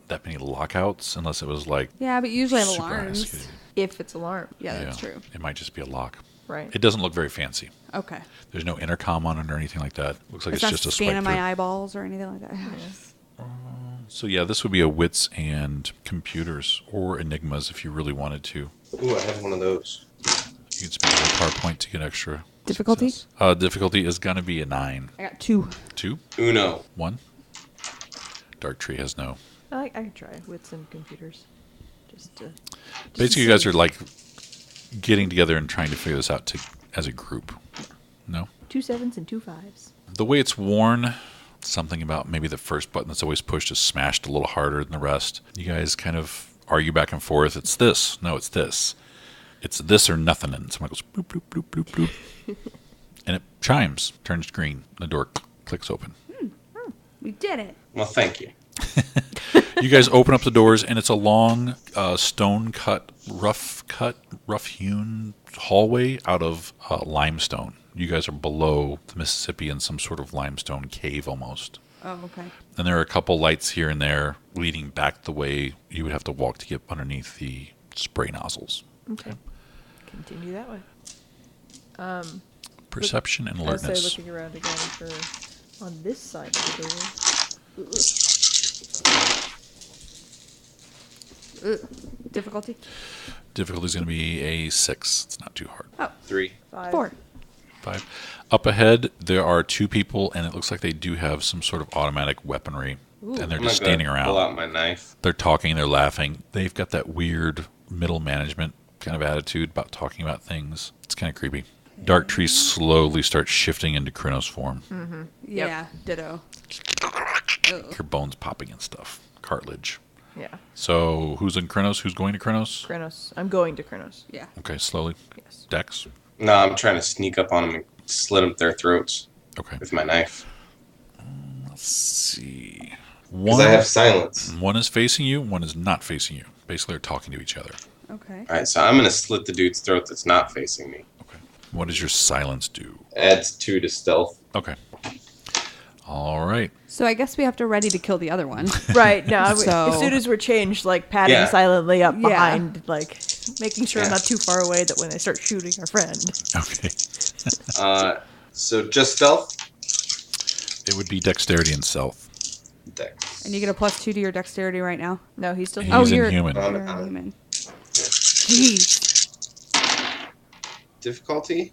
that many lockouts unless it was like Yeah, but usually I have super alarms. executed. If it's alarm. Yeah, that's true. It might just be a lock. Right. It doesn't look very fancy. Okay. There's no intercom on it or anything like that. Looks like It's it's not just a swipe scanning through. my eyeballs or anything like that. So yeah, this would be a wits and computers or enigmas if you really wanted to. Ooh, I have one of those. You could spend a PowerPoint to get extra Difficulty? success. Difficulty is going to be a 9. I got 2. 2? Uno. 1? Dark Tree has no. I could try wits and computers. Just to. Basically, you guys are like getting together and trying to figure this out as a group. No? 2 7s and 2 5s. The way it's worn, something about maybe the first button that's always pushed is smashed a little harder than the rest. You guys kind of argue back and forth. It's this. No, it's this. It's this or nothing. And someone goes bloop, bloop, bloop, bloop, bloop. And it chimes, turns green. The door clicks open. We did it. Well, thank you. You guys open up the doors, and it's a long, rough hewn hallway out of limestone. You guys are below the Mississippi in some sort of limestone cave almost. Oh, okay. And there are a couple lights here and there leading back the way you would have to walk to get underneath the spray nozzles. Okay. Continue that way. Perception and I say alertness. looking around again for on this side of the door. Difficulty? Difficulty is going to be a 6. It's not too hard. Oh, 3. 5. 4. 5. Up ahead, there are 2 people, and it looks like they do have some sort of automatic weaponry. And they're I'm just gonna standing around. Pull out my knife. They're talking, they're laughing. They've got that weird middle management kind of attitude about talking about things. It's kind of creepy. Dark Tree slowly starts shifting into Krynos form. Yeah, ditto. Your bones popping and stuff. Cartilage. Yeah. So who's in Krynos? Who's going to Krynos? Kronos. I'm going to Kronos. Yeah. Okay, slowly. Yes. Dex. No, I'm trying to sneak up on them and slit them their throats Okay. with my knife. Let's see. Because I have silence. One is facing you, one is not facing you. Basically, they're talking to each other. Okay. All right, so I'm gonna slit the dude's throat that's not facing me. Okay. What does your silence do? Adds 2 to stealth. Okay. All right. So I guess we have to ready to kill the other one. Right now, So- as soon as we're changed, like padding Yeah. silently up Yeah. behind, like making sure Yeah. I'm not too far away that when they start shooting our friend. Okay. So just stealth. It would be dexterity and stealth. Dex. And you get a +2 to your dexterity right now. No, he's still. He's Oh, you're inhuman. You're I'm- inhuman. Jeez. Difficulty.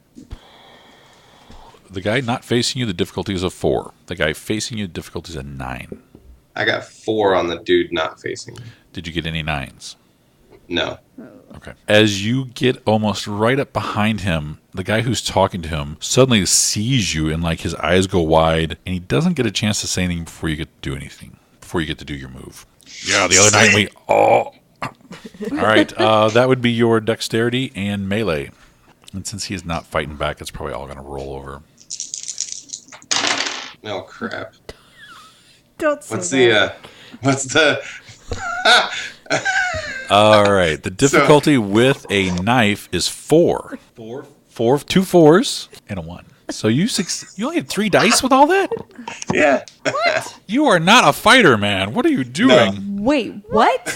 The guy not facing you, the difficulty is a 4. The guy facing you, the difficulty is a 9. I got 4 on the dude not facing me. Did you get any 9s? No. Okay. As you get almost right up behind him, the guy who's talking to him suddenly sees you and like his eyes go wide and he doesn't get a chance to say anything before you get to do anything. Before you get to do your move. Yeah, the other night we all right, that would be your dexterity and melee. And since he is not fighting back, it's probably all going to roll over. Oh crap. Don't say What's that. the All right, the difficulty with a knife is 4. 2 4s and a 1. So you only had 3 dice with all that? Yeah. You are not a fighter, man. What are you doing? Wait, what?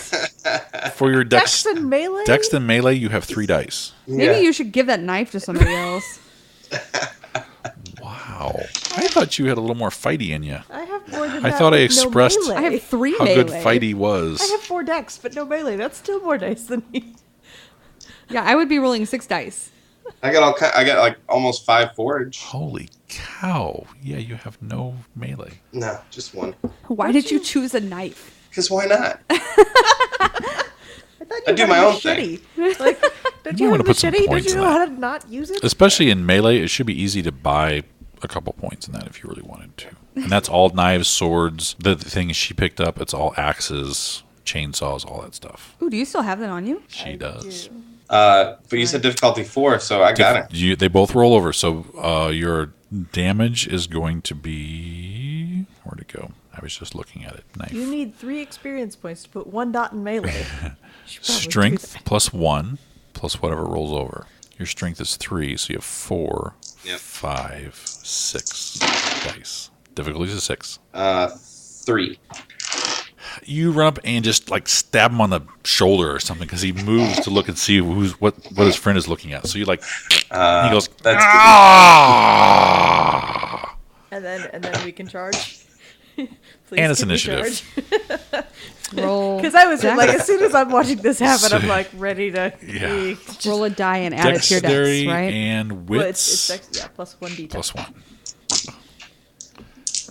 For your Dex and melee. dex and melee, you have 3 dice. Maybe you should give that knife to somebody else. Wow. I thought you had a little more fighty in you. I have more than I that thought I with no expressed melee. I have 3 How melee. good fighty was. I have 4 dex, but no melee. That's still more dice than me. Yeah, I would be rolling 6 dice. I got like almost 5 forage. Holy cow. Yeah, you have no melee. No, just 1. Why did you choose a knife? Because why not? I thought you I do had my a own machete. Like, don't You you might have a wanna put some machete? Don't points you in know that. how to not use it? Especially in melee, it should be easy to buy a couple points in that if you really wanted to. And that's all knives, swords, the things she picked up. It's all axes, chainsaws, all that stuff. Ooh, do you still have that on you? She does. But you said difficulty 4, so I got it. They both roll over. So your damage is going to be... Where'd it go? I was just looking at it. Knife. You need 3 experience points to put 1 dot in melee. You should probably do Strength that. plus 1 plus whatever rolls over. Your strength is 3, so you have 4, Yep. 5, 6 dice. Difficulty is 6. 3. You run up and just like stab him on the shoulder or something because he moves to look and see what his friend is looking at. So you like he goes That's ah! And then we can charge. Please And it's give me initiative. Roll. Because I was dex. like, as soon as I'm watching this happen, So- I'm like ready to. Yeah. Roll a die and add it to your Dexterity dex, right? and Well, wits it's dex, yeah, plus 1d10. plus 1.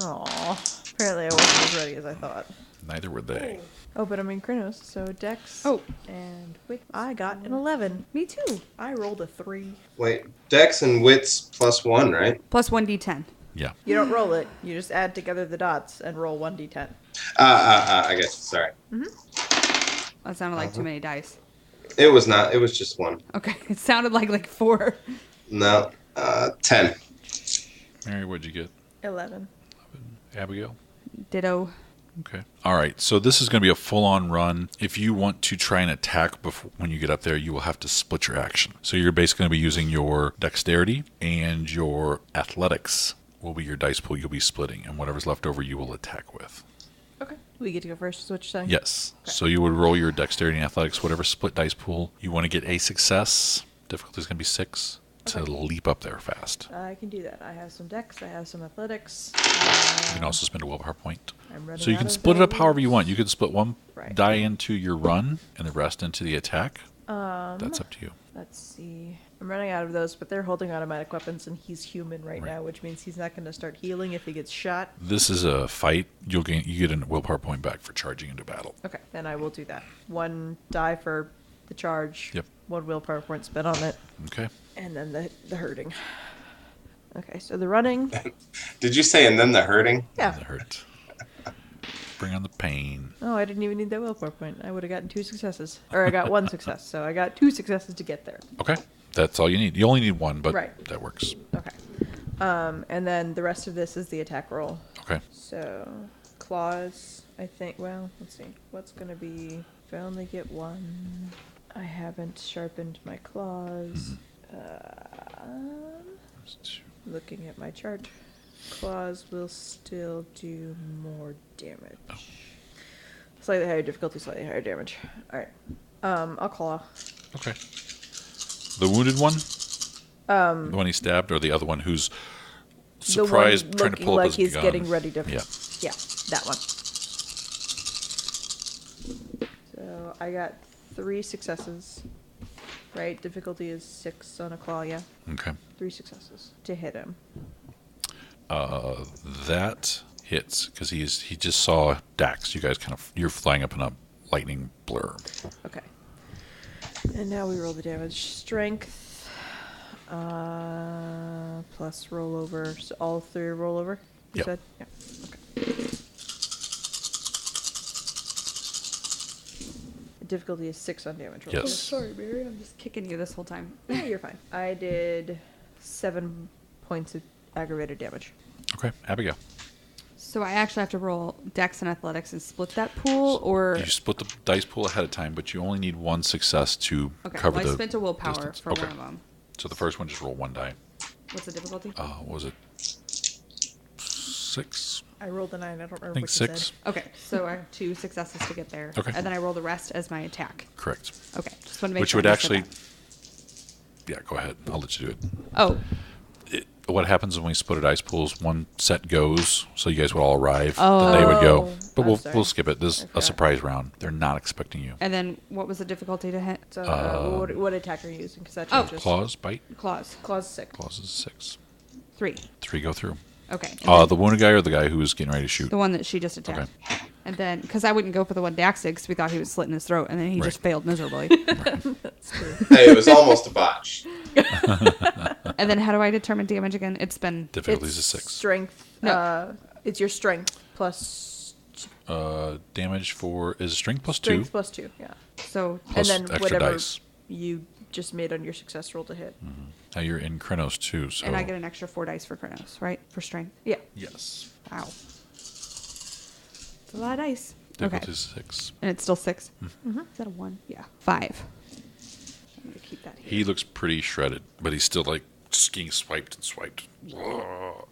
Aw. Apparently I wasn't as ready as I thought. Neither were they. Oh, but I'm in Krynos, so dex. Oh. And wit. I got an 11. Me too. I rolled a 3. Wait, dex and wits plus 1, right? Plus 1d10. Yeah. You don't roll it. You just add together the dots and roll 1d10. I guess. Sorry. That sounded like too many dice. It was not. It was just 1. Okay, it sounded like 4. No. 10. Mary, what'd you get? 11. Abigail? Ditto. Okay. All right. So this is going to be a full-on run. If you want to try and attack before, when you get up there, you will have to split your action. So you're basically going to be using your dexterity and your athletics will be your dice pool you'll be splitting, and whatever's left over you will attack with. Okay. We get to go first, is what you're saying? Yes. Okay. So you would roll your dexterity and athletics, whatever split dice pool. You want to get a success. Difficulty is going to be 6 to leap up there fast. I can do that. I have some dex. I have some athletics. You can also spend a willpower point. I'm running So you out can of split it up those. however you want. You can split one Right. die into your run and the rest into the attack. That's up to you. Let's see. I'm running out of those, but they're holding automatic weapons, and he's human right Right. now, which means he's not going to start healing if he gets shot. This is a fight. You get a willpower point back for charging into battle. Okay, then I will do that. 1 die for the charge. Yep. 1 willpower point spent on it, Okay. and then the hurting. Okay, so the running. Did you say and then the hurting? Yeah. That hurt. Bring on the pain. Oh, I didn't even need that willpower point. I would have gotten 2 successes, or I got 1 success, so I got 2 successes to get there. Okay. That's all you need. You only need 1, but Right. that works. Okay. And then the rest of this is the attack roll. Okay. So, claws, I think, well, let's see. What's going to be, if I only get 1, I haven't sharpened my claws. Looking at my chart, claws will still do more damage. Oh. Slightly higher difficulty, slightly higher damage. Alright. I'll claw. Okay. The wounded one? The one he stabbed, or the other one who's surprised, the one trying to looking pull up like his he's gun? getting ready to. Yeah. Yeah, that one. So I got 3 successes. Right? Difficulty is 6 on a claw, yeah. Okay. 3 successes to hit him. That hits because he just saw Dax. You guys you're flying up in a lightning blur. Okay. And now we roll the damage. Strength. Plus rollover. So all 3 rollover, you Yep. said? Yeah. Okay. The difficulty is 6 on damage roll. Yes. Sorry, Mary. I'm just kicking you this whole time. Yeah, you're fine. I did 7 points of aggravated damage. Okay, Abigail. So I actually have to roll Dex and Athletics and split that pool, or You split the dice pool ahead of time, but you only need 1 success to okay. cover Well, the I spent a willpower distance. for Okay. one of them. So the first one, just roll 1 die. What's the difficulty? What was it? 6? I rolled a 9. I don't remember I think what you 6. said. Okay, so I have 2 successes to get there. Okay. And then I roll the rest as my attack. Correct. Okay, just want to make Which sure. would I understood actually... Yeah, go ahead. I'll let you do it. that. Oh, What happens when we split a dice pools, one set goes, so you guys would all arrive, then they would go. Oh, But I'm we'll sorry. we'll skip it. This is I a forgot. surprise round. They're not expecting you. and then what was the difficulty to hit? So, what attack are you using? Because that Oh. changes. Claws, bite. Claws. Claws 6. Claws is 6. 3. 3 go through. Okay. and then The wounded guy or the guy who was getting ready to shoot? the one that she just attacked. And then, because I wouldn't go for the one Dax did, because we thought he was slitting his throat, and then he Right. just failed miserably. That's true. Hey, it was almost a botch. And then how do I determine damage again? It's been... Difficulty is It's a 6. Strength. No. It's your strength plus Damage is strength plus strength 2. plus 2. Yeah. So, Plus and then extra whatever dice. you just made on your success roll to hit. Now you're in Krenos too, so... and I get an extra 4 dice for Kronos, right? For strength. Yeah. Yes. Wow. It's a lot of dice. Difficulty Okay. is 6. And it's still 6. Is that a 1? Yeah. 5. I'm going to keep that here. He looks pretty shredded, but he's still like just getting swiped and swiped.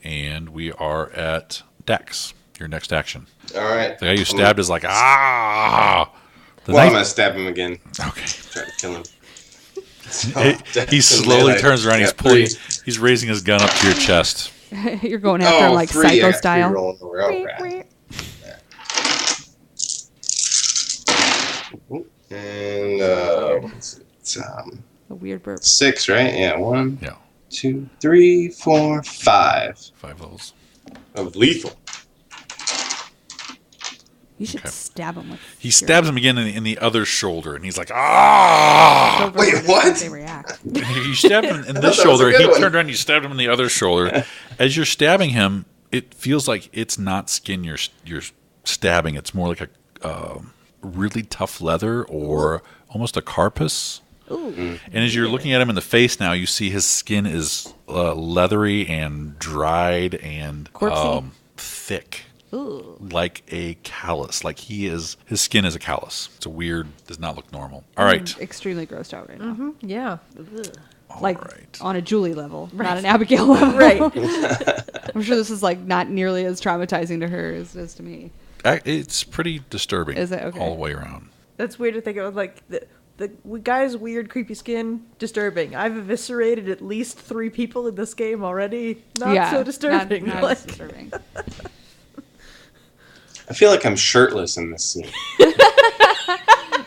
And we are at Dax. Your next action. All right. The guy you stabbed is like, ah! The Well, I'm knife- going to stab him again. Okay. Try to kill him. He slowly turns around. He's Yeah, pulling. 3. He's raising his gun up to your chest. You're going after him like 3. I psycho got 3 style. rolling over. Oh, crap. And it's A weird burp. 6, right? Yeah, 1, Yeah. 2, 3, 4, 5 5 levels. of lethal. You should Okay. stab him with. He stabs him again in the other shoulder, and he's like, ah! Wait, what? They react. You stabbed him in thought this that was a shoulder. good He one. turned around and you stabbed him in the other shoulder. As you're stabbing him, it feels like it's not skin you're stabbing. It's more like a really tough leather or almost a carapace. Ooh. And as you're looking at him in the face now, you see his skin is leathery and dried and Corpsey. thick, Ooh. like a callus. Like his skin is a callus. It's a weird, does not look normal. All right. I'm extremely grossed out right now. Mm-hmm. Yeah. Ugh. All Like right. on a Julie level, not an Abigail level. Right. I'm sure this is like not nearly as traumatizing to her as it is to me. It's pretty disturbing. Is it? Okay. All the way around? That's weird to think of. Like the guy's weird, creepy skin, disturbing. I've eviscerated at least 3 people in this game already. Not so disturbing. Not Like, as disturbing. I feel like I'm shirtless in this scene.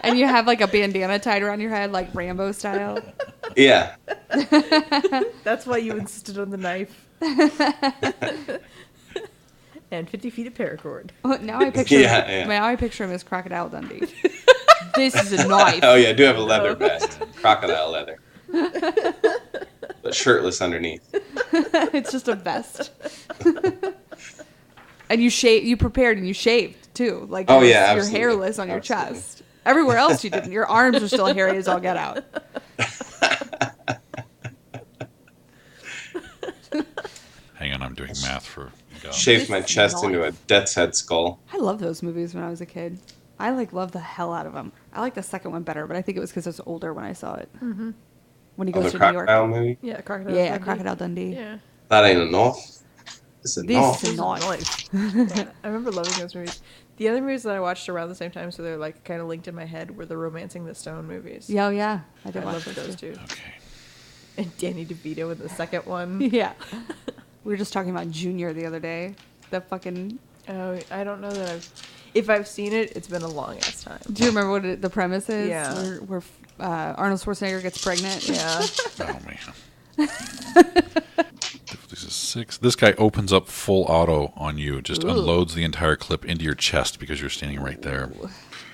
And you have like a bandana tied around your head, like Rambo style. Yeah. that's why you insisted on the knife. And 50 feet of paracord. Oh, now I picture. Yeah. Now I picture him as Crocodile Dundee. This is a knife. Oh, yeah, I do have a leather vest. Crocodile leather. But shirtless underneath. It's just a vest. And you prepared and you shaved too. Like Oh, yeah, you're absolutely. hairless on your Absolutely. chest. Everywhere else you didn't. Your arms are still hairy as all get out. Hang on, I'm doing math for. Shaved my This is chest nice. into a death's head skull. I love those movies when I was a kid. I love the hell out of them. I like the second one better, but I think it was because I was older when I saw it. Mm-hmm. When he Oh, goes the to New York. crocodile movie? Yeah, Crocodile Yeah, Dundee. Crocodile Dundee. Yeah. That ain't a north. It's a This north. is not. Yeah, I remember loving those movies. The other movies that I watched around the same time, so they're like kind of linked in my head, were the Romancing the Stone movies. Yeah, I I did watch loved those too. Okay. And Danny DeVito in the second one. Yeah. We were just talking about Junior the other day. The fucking. Oh, I don't know that if I've seen it, it's been a long ass time. Do you remember what the premise is? Yeah. Where Arnold Schwarzenegger gets pregnant. Yeah. Oh man. This is 6. This guy opens up full auto on you. Just unloads the entire clip into your chest because you're standing right there.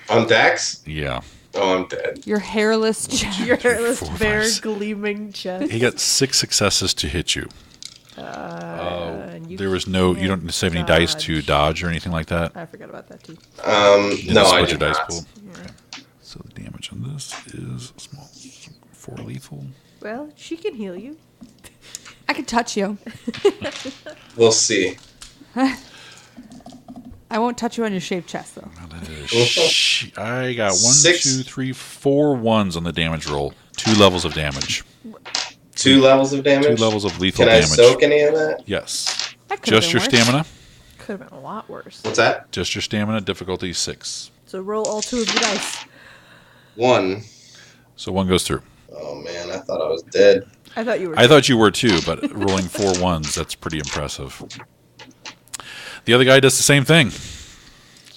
On Dax? Yeah. Oh, I'm dead. Your hairless chest. Your hairless, 4, 5, bare, 6. gleaming chest. He got 6 successes to hit you. And There was no. You don't have any dice to dodge or anything like that. I forgot about that too. You No, just I split your did dice not. pool. Okay. So the damage on this is small. 4 lethal. Well, she can heal you. I could touch you. We'll see. I won't touch you on your shaved chest, though. Well, that is I got 1, 6. 2, 3, 4 ones on the damage roll. 2 levels of damage. 2 levels of damage? 2 levels of lethal Can I damage. soak any of that? Yes. That could've Just been your worse. stamina. Could have been a lot worse. What's that? Just your stamina. Difficulty 6. So roll all 2 of your dice. 1. So 1 goes through. Oh, man, I thought I was dead. I thought you were. I thought you were too, but rolling 4 ones, that's pretty impressive. The other guy does the same thing.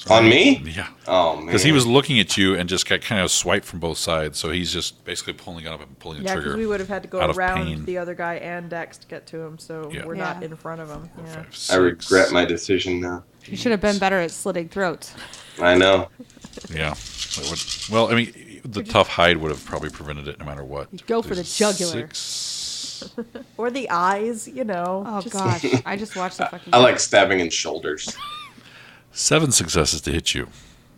On me? Yeah. Oh, man. Because he was looking at you and just got kind of swiped from both sides, so he's just basically pulling it up and pulling the Yeah, because trigger. we would have had to go out of around pain. the other guy and Dex to get to him, so Yeah. we're not Yeah. in front of him. Yeah. 5, 6, I regret my decision now. You should have been better at slitting throats. I know. Yeah. Well, I mean, the tough hide would have probably prevented it no matter what. Go for the There's jugular. 6. Or the eyes, you know. Oh, just- gosh. I just watched the fucking. I like stabbing in shoulders. 7 successes to hit you.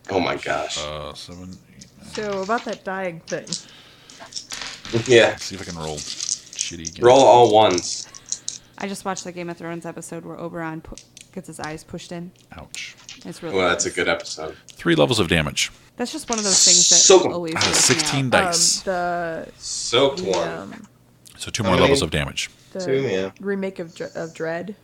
Oh, my gosh. 7, 8, 9. So about that dying thing. Yeah. See if I can roll shitty again. Roll all ones. I just watched the Game of Thrones episode where Oberon gets his eyes pushed in. Ouch. It's really. Well, that's a gross. good episode. 3 levels of damage. That's just one of those things that So- always. Out of weirds me 16 out. dice. The Soaked one. So 2 How more many? levels of damage. the 2, yeah. remake of Dread,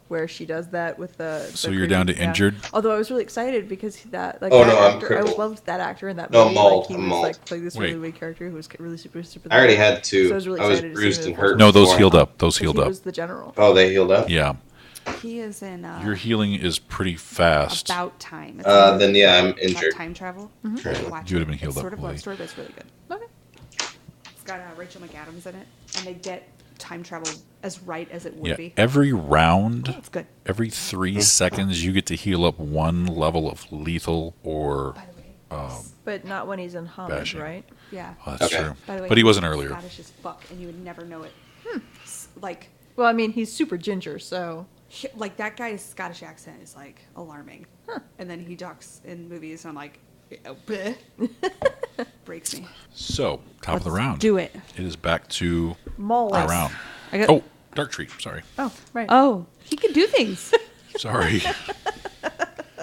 where she does that with the. So the you're down to creepy- yeah. injured? Although I was really excited because that Oh, that no, I'm actor, I crippled. loved that actor in that No, movie. mauled, Like he I'm was mauled. like playing this really Wait. weird character who was really super. I already had 2. So I was really I was excited to see bruised him and in hurt. No, those before. healed up. Those He healed up. was the general. Oh, they healed up? Yeah. He is in. Your healing is pretty fast. About time. It's Then, yeah, I'm about injured. time travel. Right. Watch You it. would've been healed It's up sort of a love fully. story, but it's really good. Okay. It's got Rachel McAdams in it, and they get time travel as right as it would Yeah. be. Every round, It's good. every 3 seconds, you get to heal up 1 level of lethal or. By the way. But not when he's in homage, Bashing. right? Yeah. Oh, that's Okay. true. By the way, But he wasn't earlier. Scottish as fuck, and you would never know it. Like, Well, I mean, he's super ginger, so like that guy's Scottish accent is like alarming. And then he talks in movies, and I'm like, oh, bleh. Breaks me. So, top of the round. Do it. It is back to Molly. our round. I got. Oh, Dark Tree. Sorry. Oh, right. Oh, he can do things. Sorry.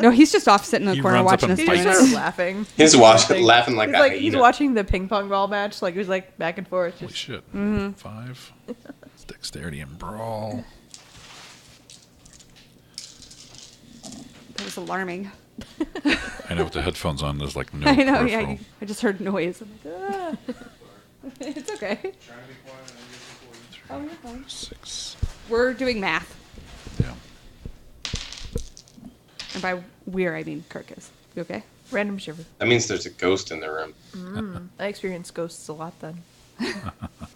No, he's just off sitting in the He corner runs up watching and us He's doing just fights. sort it. of laughing. He's laughing like He's a like he's hyena. watching the ping pong ball match. Like he's like back and forth. Holy Just, shit. Mm-hmm. 5. It's dexterity and brawl. That was alarming. I know with the headphones on, there's like no I know. peripheral. Yeah, I just heard noise. I'm like, ah. It's okay. Oh, you're fine. 6. We're doing math, Yeah. and by we're I mean Kirk is. You okay? random shiver. That means there's a ghost in the room. I experience ghosts a lot then.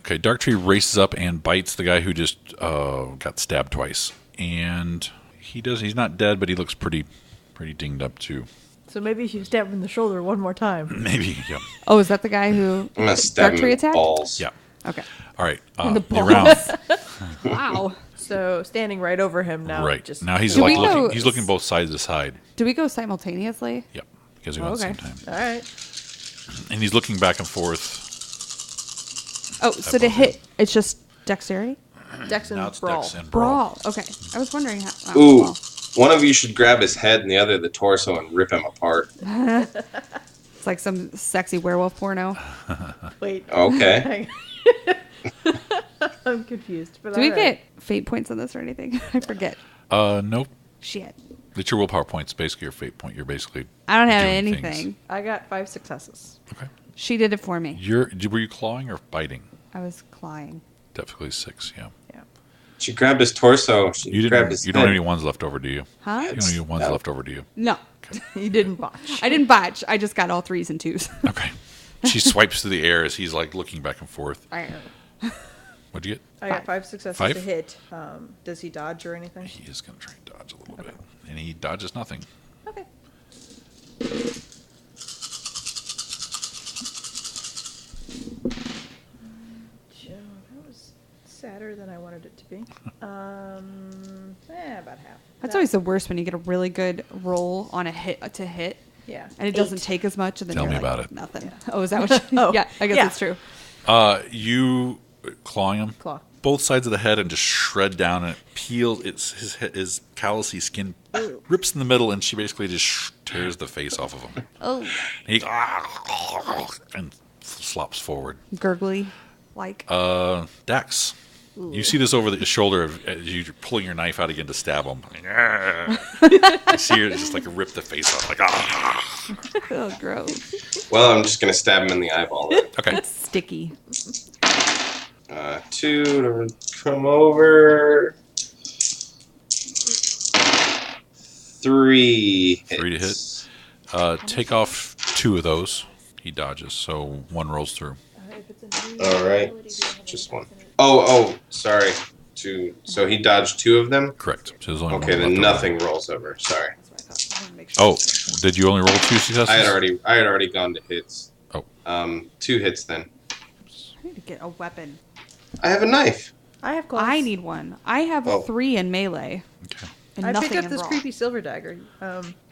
Okay, Dark Tree races up and bites the guy who just got stabbed twice. And he's not dead, but he looks pretty dinged up too. So maybe if you stab him in the shoulder one more time. Maybe, yeah. Oh, is that the guy who I'm going to stab Dark him Tree in the attacked? balls. Yeah. Okay. All right. In the The round. Wow. So standing right over him now. Right. Just Now he's Do like we go- looking. He's looking both sides to side. Do we go simultaneously? Yep. Because we Oh, go at the okay. same time. all right. And he's looking back and forth. Oh, so to hit, it's just dexterity? Dex and Now it's brawl. Dex and brawl. Brawl. Okay. I was wondering how. Ooh. Well, One of you should grab his head and the other the torso and rip him apart. It's like some sexy werewolf porno. Wait. Okay. Hang on. I'm confused. But Do we all right. get fate points on this or anything? I forget. Nope. Shit. It's your willpower points, basically your fate point. You're basically I don't have doing anything. things. I got 5 successes. Okay. She did it for me. Were you clawing or biting? I was clawing. Definitely 6, yeah. Yeah. She grabbed his torso. She You grabbed didn't. his You don't have head. any ones left over, do you? Huh? You don't have any ones No. left over, do you? No. You didn't botch. I didn't botch. I just got all 3s and 2s. Okay. She swipes through the air as he's like looking back and forth. What'd you get? I got 5 successes 5? to hit. Does he dodge or anything? He is going to try and dodge a little bit. And he dodges nothing. Okay. Joe, that was sadder than I wanted it to be. About half. That's always the worst when you get a really good roll on a hit to hit. Yeah. And it doesn't 8. take as much, and then Tell you're me like, about it. nothing. Oh, is that what? You, Oh, yeah, I guess yeah. that's true. You clawing him. Claw. Both sides of the head and just shred down and it peels. His callousy skin rips in the middle and she basically just tears the face off of him. Oh, He and slops forward. gurgly, like. Dax, you see this over the shoulder as you're pulling your knife out again to stab him. You see her just like rip the face off, like Oh, gross. Well, I'm just gonna stab him in the eyeball. Then. Okay. Sticky. 2 to come over. 3 hits. 3 to hit. Take off 2 of those. He dodges, so 1 rolls through. All right, just 1. Oh, sorry. 2. So he dodged 2 of them. Correct. So there's only Okay, one then left nothing rolls over. Sorry, That's what I thought. I wanted to make sure. Oh, did you only roll 2 successes? I had already gone to hits. Oh. 2 hits then. I need to get a weapon. I have a knife. I have claws. I need one. I have Oh. 3 in melee. Okay. And I nothing picked up in this raw. creepy silver dagger.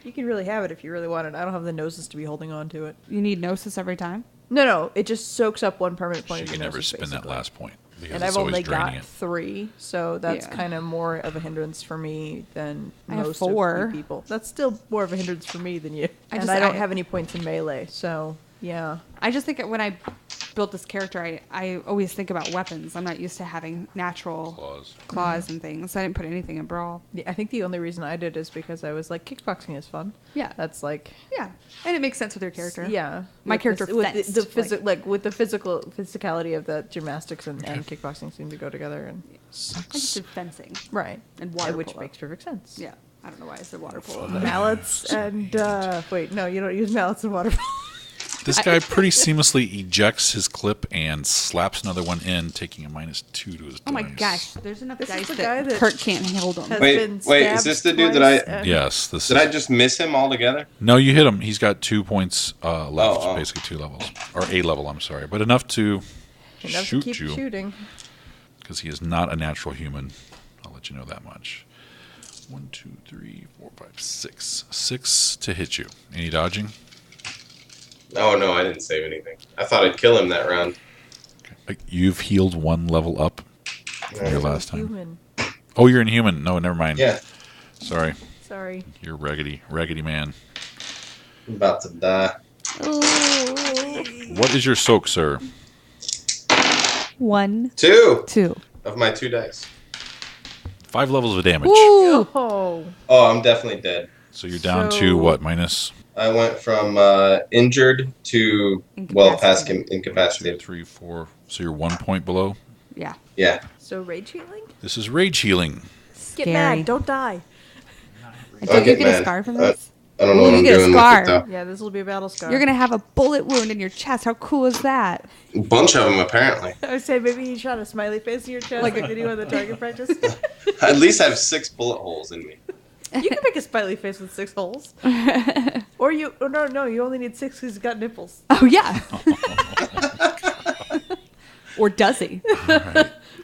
You can really have it if you really want it. I don't have the noses to be holding on to it. You need gnosis every time? No, it just soaks up 1 permanent point She of can your never gnosis, spin that basically. last point because And it's I've always only draining got it. 3, so that's Yeah. kind of more of a hindrance for me than I have most 4. of you people. That's still more of a hindrance for me than you. I And just- I don't I- have any points in melee, so yeah. I just think that when I built this character, I always think about weapons. I'm not used to having natural claws and things. I didn't put anything in brawl. Yeah, I think the only reason I did is because I was like, kickboxing is fun. Yeah. That's like, Yeah, and it makes sense with your character. yeah. My With character this- with fenced, with the physicality of the gymnastics and kickboxing seem to go together, and I just did fencing. right, And water which polo. makes perfect sense. Yeah, I don't know why I said water polo. But Mallets and wait, no, you don't use mallets and water. This guy pretty seamlessly ejects his clip and slaps another one in, taking a -2 to his dice. oh my gosh, there's enough This is dice the guy that that Kurt can't hold them. Has Wait, been wait, is stabbed this the dude that I- twice and- Yes, this Did is. I just miss him altogether? No, you hit him. He's got 2 points left, Oh. basically 2 levels. Or a level, I'm sorry. But enough to Enough to shoot keep you, shooting. because he is not a natural human. I'll let you know that much. 1, 2, 3, 4, 5, 6. 6 to hit you. Any dodging? Oh, no, I didn't save anything. I thought I'd kill him that round. You've healed 1 level up from your last time. Human. Oh, you're inhuman. No, never mind. Yeah, Sorry. Sorry. You're raggedy man. I'm about to die. What is your soak, sir? 1, 2 2. of my 2 dice. 5 levels of damage. Ooh. Oh, Oh, I'm definitely dead. So you're down So- to what, minus I went from injured to, well, past Incapacitated. 2, incapacitated. 3, 4. So you're 1 point below. Yeah. Yeah. so rage healing? This is rage healing. Get Scary. mad, don't die. And I'll don't you get get a mad. scar from this? I don't know Ooh, what you I'm get a doing scar. with it, Yeah, this will be a battle scar. You're gonna have a bullet wound in your chest. How cool is that? though. A bunch of them, apparently. I would say maybe you shot a smiley face in your chest like a video of the target practice. At least I have 6 bullet holes in me. You can make a smiley face with 6 holes. Or you, oh, no, you only need 6 because he's got nipples. Oh yeah. Or does he?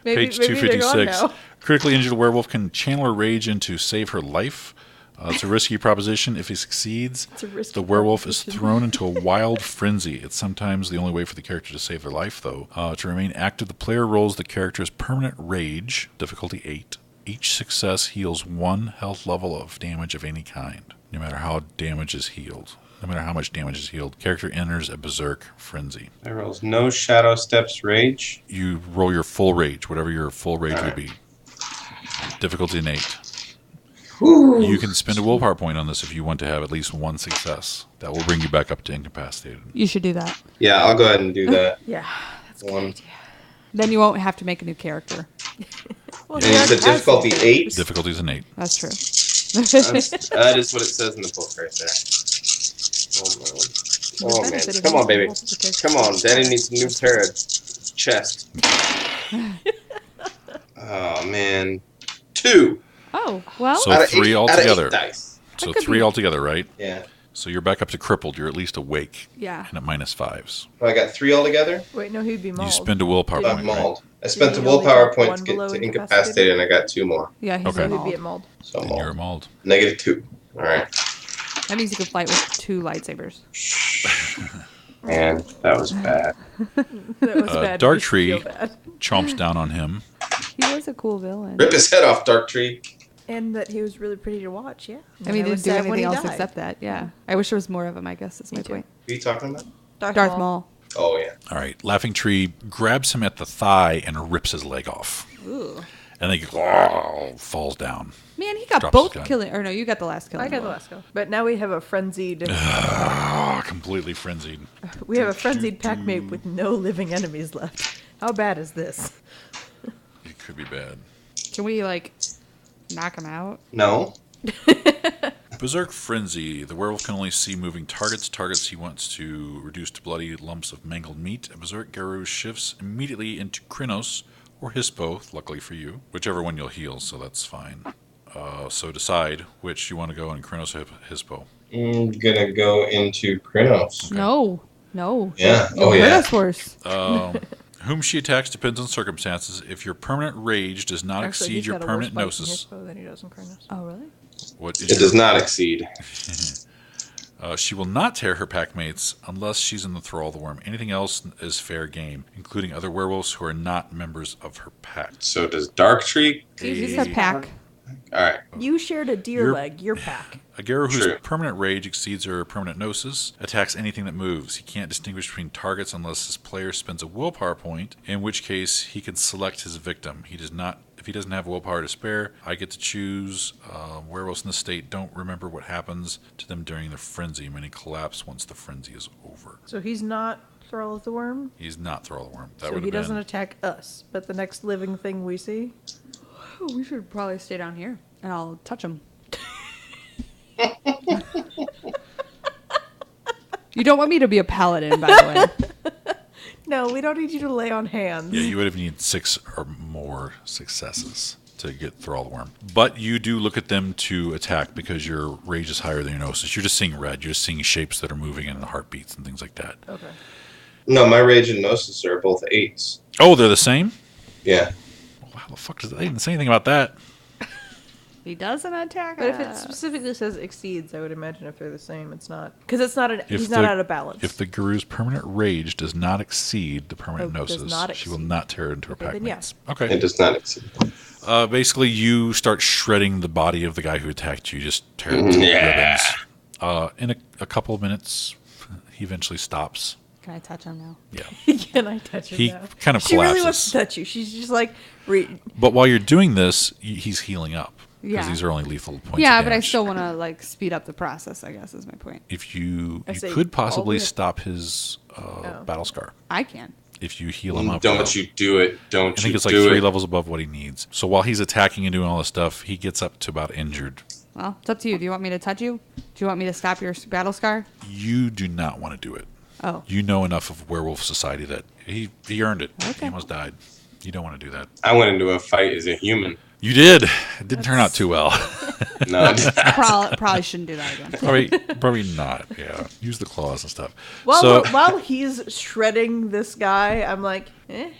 Maybe, Page maybe they're gone 256. now. Critically injured werewolf can channel her rage into save her life. It's a risky proposition. If he succeeds, It's a risky the werewolf is proposition. thrown into a wild frenzy. It's sometimes the only way for the character to save their life, though. To remain active, the player rolls the character's permanent rage, difficulty 8, Each success heals 1 health level of damage of any kind, no matter how damage is healed. No matter how much damage is healed, character enters a berserk frenzy. I rolls no Shadow Steps Rage. You roll your full rage, whatever your full rage would be. Difficulty 8. Whew. You can spend a willpower point on this if you want to have at least 1 success. That will bring you back up to incapacitated. You should do that. Yeah, I'll go ahead and do that. Yeah, that's a good One. idea. Then you won't have to make a new character. Well, And he you already said has difficulty some 8? Difficulty is an 8. That's true. That is what it says in the book right there. Oh, man. benefiting Come on, baby. multiple characters. Come on. Daddy needs a new pair of chest. Oh, man. 2. Oh, well. So Out of 3 8 altogether. dice. So That could 3 be- altogether, right? Yeah. So you're back up to crippled. You're at least awake Yeah. and at -5s. Well, I got 3 altogether. Wait, no, he'd be mauled. You spend a willpower Did I'm point, right? mauled. I spent Did the you only willpower take point one to get below to incapacitated? incapacitated, and I got 2 more. Yeah, he's Okay. a He'd be at mauled. mauled. So And you're mauled. mauled. -2. All right. That means you can fight with 2 lightsabers. Man, that was bad. That was bad. Dark You should Tree. feel bad. Chomps down on him. He was a cool villain. Rip his head off, Dark Tree. And that he was really pretty to watch, yeah. I mean, he was didn't do sad when anything he else died. except that. Yeah. I wish there was more of him, I guess, is my Me too. point. Who are you talking about? Darth Maul. Oh, yeah. All right. Laughing Tree grabs him at the thigh and rips his leg off. Ooh. And then falls down. Man, he got Drops both his gun. killing. Or no, you got the last kill. I got the last go. But now we have a frenzied Completely frenzied. pack mate with no living enemies left. How bad is this? It could be bad. Can we, like, knock him out? No. Berserk Frenzy. The werewolf can only see moving targets. Targets he wants to reduce to bloody lumps of mangled meat. A Berserk Garou shifts immediately into Krynos or Hispo, luckily for you. Whichever one you'll heal, so that's fine. So decide which you want to go in, Krynos or Hispo. I'm gonna go into Krynos. No. No. Yeah. You'll Oh, hurt yeah. us worse. Whom she attacks depends on circumstances. If your permanent rage does not Actually, exceed he's your got a permanent worse bite in gnosis, Hispo than he does in Kronos. Oh, really? what is It does not exceed. she will not tear her packmates unless she's in the thrall of the worm. Anything else is fair game, including other werewolves who are not members of her pack. So does Dark Tree? He said pack. All right. You shared a deer You're- leg, your pack. A Garou whose True. permanent rage exceeds her permanent gnosis attacks anything that moves. He can't distinguish between targets unless his player spends a willpower point, in which case he can select his victim. He does not. If he doesn't have willpower to spare, I get to choose. Werewolves in the state don't remember what happens to them during the frenzy. Many collapse once the frenzy is over. So he's not Thrall of the Worm? He's not Thrall of the Worm. That So would he have doesn't been. attack us, but the next living thing we see? Oh, we should probably stay down here, and I'll touch him. You don't want me to be a paladin, by the way. No, we don't need you to lay on hands. Yeah, you would have needed 6 or more successes to get Thrall of the Worm. But you do look at them to attack because your rage is higher than your gnosis. You're just seeing red. You're just seeing shapes that are moving and heartbeats and things like that. Okay. No, my Rage and Gnosis are both 8s. Oh, they're the same? Yeah. Wow, the fuck does they didn't say anything about that? He doesn't attack But if it us. specifically says exceeds, I would imagine if they're the same, it's not. Because it's not If he's not out of balance. If the Garou's permanent rage does not exceed the permanent Oh, does gnosis, not she will exceed. not tear into her Okay, pack then yeah. mates. It Okay. does not exceed. Basically, you start shredding the body of the guy who attacked you. Just tear it to Yeah. ribbons. In a couple of minutes, he eventually stops. Can I touch him now? Yeah. Can I touch him He now? kind of She really wants collapses. to touch you. She's just like, But while you're doing this, he's healing up. Because Yeah. these are only lethal points Yeah, of but I damage. still want to, like, speed up the process, I guess, is my point. If you I say could all possibly the way- stop his battle scar. I can. If you heal him up. Don't well. you do it. Don't I think you it's like do 3 it. levels above what he needs. So while he's attacking and doing all this stuff, he gets up to about injured. Well, it's up to you. Do you want me to touch you? Do you want me to stop your battle scar? You do not want to do it. Oh. You know enough of werewolf society that he earned it. Okay. He almost died. You don't want to do that. I went into a fight as a human. You did. It didn't turn out too well. No, I did not. Probably shouldn't do that again. probably not. Yeah. Use the claws and stuff. while he's shredding this guy, I'm like, eh.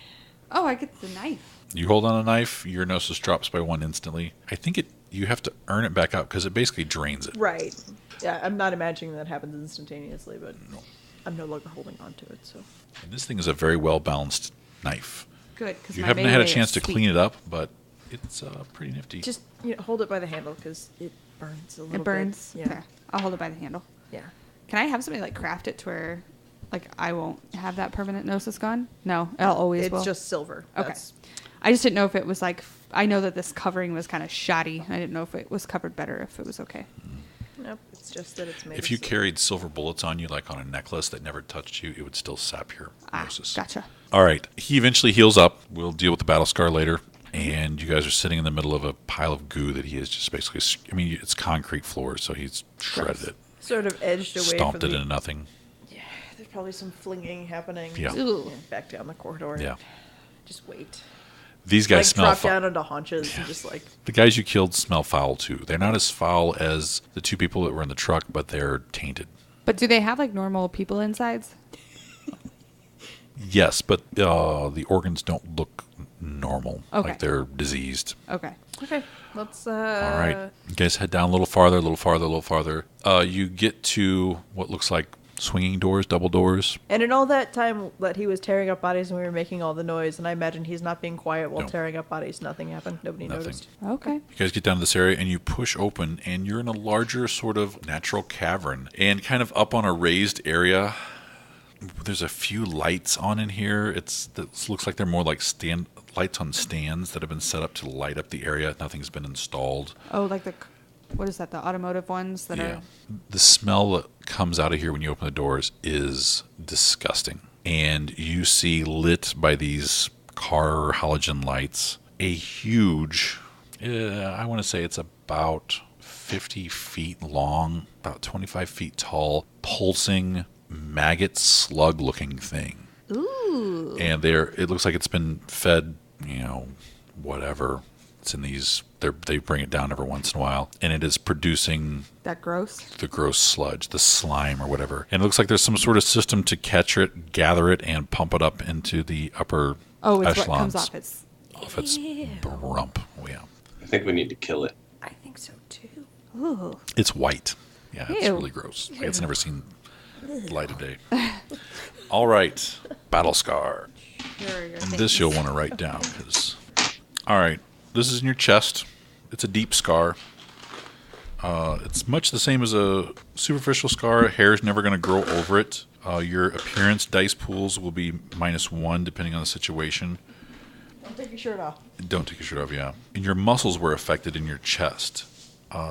Oh, I get the knife. You hold on a knife, your gnosis drops by 1 instantly. I think you have to earn it back up because it basically drains it. Right. Yeah, I'm not imagining that happens instantaneously, but I'm no longer holding on to it, so. And this thing is a very well balanced knife. Good, because You haven't had a chance to clean it up, but it's pretty nifty. Just hold it by the handle because it burns a little bit. It burns. Yeah. Okay. I'll hold it by the handle. Yeah. Can I have somebody like craft it to where, like, I won't have that permanent gnosis gone? No, I'll always It's will. just silver. Okay. That's- I just didn't know if it was like, I know that this covering was kind of shoddy. I didn't know if it was covered better, if it was okay. Nope. It's just that it's made. If of you silver. carried silver bullets on you, like on a necklace that never touched you, it would still sap your gnosis. Gotcha. All right. He eventually heals up. We'll deal with the battle scar later. And you guys are sitting in the middle of a pile of goo that he has just basically, I mean, it's concrete floors, so he's shredded it. Sort of edged away Stomped from it the... into nothing. Yeah, there's probably some flinging happening. Yeah. Ooh. Back down the corridor. Yeah. Just wait. These guys Like smell drop foul. down onto haunches and just like... The guys you killed smell foul too. They're not as foul as the two people that were in the truck, but they're tainted. But do they have like normal people insides? Yes, but the organs don't look normal. Okay. Like they're diseased. Okay. Okay, let's... All right. You guys head down a little farther, a little farther, a little farther. You get to what looks like swinging doors, double doors. And in all that time that he was tearing up bodies and we were making all the noise, and I imagine he's not being quiet while No. tearing up bodies, nothing happened. Nobody Nothing. noticed. Okay. You guys get down to this area and you push open, and you're in a larger sort of natural cavern. And kind of up on a raised area, there's a few lights on in here. It looks like they're more like lights on stands that have been set up to light up the area. Nothing's been installed. Oh, like what is that? The automotive ones that Yeah. are. The smell that comes out of here when you open the doors is disgusting. And you see lit by these car halogen lights a huge, I want to say it's about 50 feet long, about 25 feet tall, pulsing maggot slug looking thing. Ooh. And it looks like it's been fed, whatever. It's in these, they bring it down every once in a while, and it is producing That gross. the gross sludge, the slime or whatever. And it looks like there's some sort of system to catch it, gather it, and pump it up into the upper Oh, it's echelons. what comes off its. Off its rump. Oh, yeah. I think we need to kill it. I think so too. Ooh. It's white. Yeah, it's Ew. really gross. Like it's never seen the light of day. All right. Battle Scar. And this you'll want to write down. All right. This is in your chest. It's a deep scar. It's much the same as a superficial scar. Hair's never going to grow over it. Your appearance dice pools will be -1 depending on the situation. Don't take your shirt off. Don't take your shirt off, yeah. And your muscles were affected in your chest,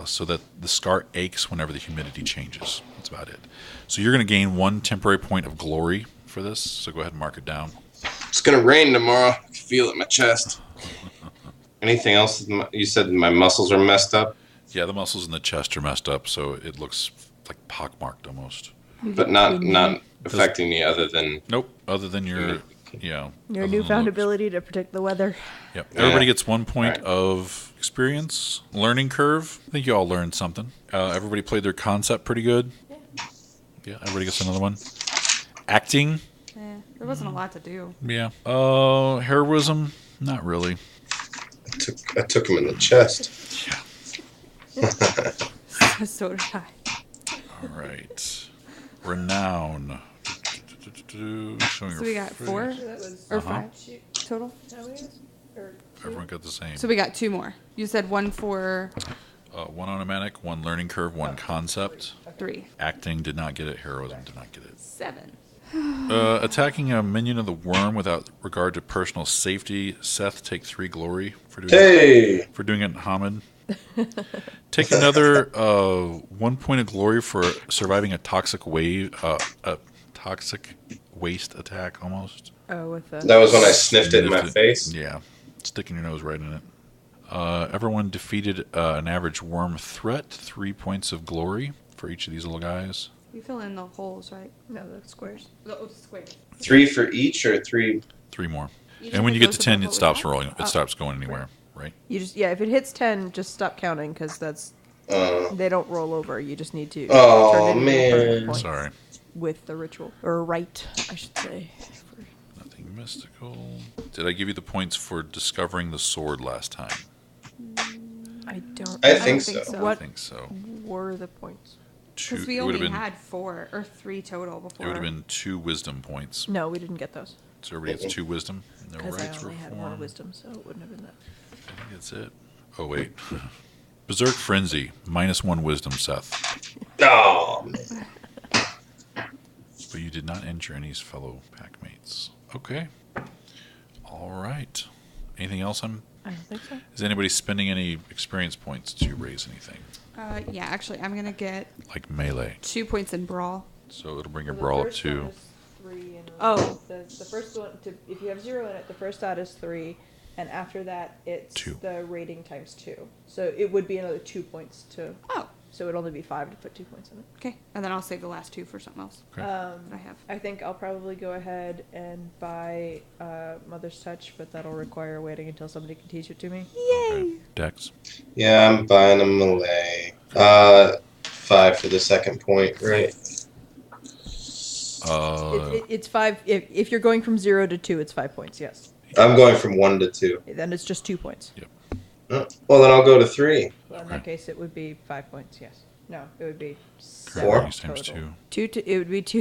so that the scar aches whenever the humidity changes. That's about it. So you're going to gain 1 temporary point of glory for this, so go ahead and mark it down. It's gonna rain tomorrow. I can feel it in my chest. Anything else? You said my muscles are messed up, Yeah, the muscles in the chest are messed up, so it looks like pockmarked almost. but not affecting me other than Nope, other than your, yeah. Your other than newfound looks. ability to predict the weather. Yep. Everybody Yeah. gets 1 point Right. of experience. Learning curve. I think you all learned something. Everybody played their concept pretty good. Yeah, everybody gets another one. Acting. There wasn't a lot to do. Yeah. Heroism. Not really. I took him in the chest. So did I. All right. Renown. Showing So your we got 4 or 5 total. Everyone got the same. So we got 2 more. You said 1 for 1 automatic, 1 learning curve, 1 concept. 3. Acting did not get it. Heroism did not get it. 7. Attacking a minion of the worm without regard to personal safety. Seth, take 3 glory for doing Hey, for doing it. Hamid, take another 1 point of glory for surviving a toxic waste attack. Almost. Oh, with the... that was when I sniffed it in my Sniffed it. face. Yeah, sticking your nose right in it. Everyone defeated an average worm threat. 3 points of glory for each of these little guys. You fill in the holes, right? No, the squares. The squares. 3 for each, or 3? 3 more. Each And when of you it get to goes 10, above it what we stops got? rolling. It stops going anywhere, right? You just... Yeah, if it hits 10, just stop counting, because that's... They don't roll over. You just need to Oh, turn it into a man. permanent point Sorry. with the ritual. Or rite, I should say. Nothing mystical. Did I give you the points for discovering the sword last time? I don't... I don't think think so. so. What I think so. were the points? Because we It would only have been. had 4 or 3 total before. It would have been 2 wisdom points. No, we didn't get those. So everybody gets 2 wisdom. And their Because I rights only had 1 reform. wisdom, so it wouldn't have been that. think that's it. Oh, wait. Berserk Frenzy, -1 wisdom, Seth. Oh, man. But you did not injure any fellow packmates. Okay. All right. Anything else? I don't think so. Is anybody spending any experience points to raise anything? Yeah, actually, I'm gonna get Like melee. 2 points in brawl. So it'll bring your brawl up to... Oh, the first one, if you have 0 in it, the first stat is 3, and after that, it's 2. the rating times 2. So it would be another 2 points to. Oh, So it would only be 5 to put 2 points in it. okay. And then I'll save the last 2 for something else Okay. that I have. I think I'll probably go ahead and buy Mother's Touch, but that'll require waiting until somebody can teach it to me. Okay. Dex. Yeah, I'm buying a melee. 5 for the second point, right? It's 5. If you're going from 0 to 2, it's 5 points. Yes. I'm going from 1 to 2. Then it's just 2 points. Yep. Well, then I'll go to 3. Well, in that case, it would be 5 points. Yes. No, it would be 7 4? Times total. 2. It would be 2.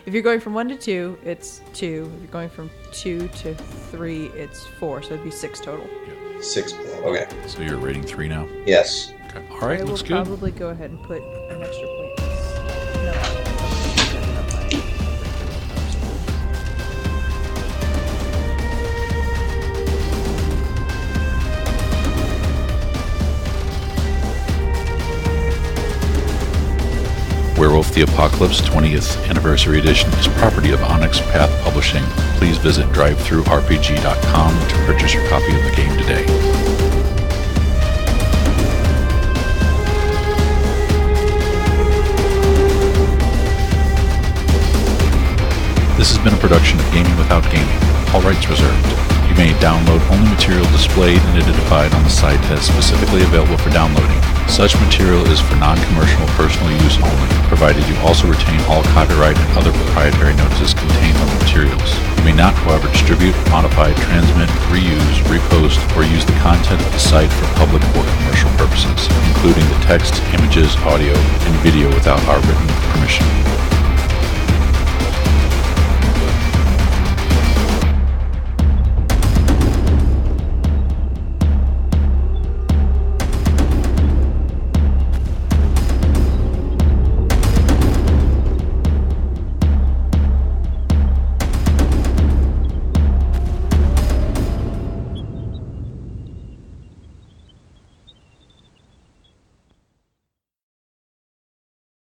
If you're going from 1 to 2, it's 2. If you're going from 2 to 3, it's 4. So it'd be 6 total. 6. Okay. So you're rating 3 now? Yes. Okay. All right, I will looks good. probably go ahead and put an extra point. No. Werewolf the Apocalypse 20th Anniversary Edition is property of Onyx Path Publishing. Please visit drivethroughrpg.com to purchase your copy of the game today. This has been a production of Gaming Without Gaming. All rights reserved. You may download only material displayed and identified on the site as specifically available for downloading. Such material is for non-commercial personal use only, provided you also retain all copyright and other proprietary notices contained on the materials. You may not, however, distribute, modify, transmit, reuse, repost, or use the content of the site for public or commercial purposes, including the text, images, audio, and video without our written permission.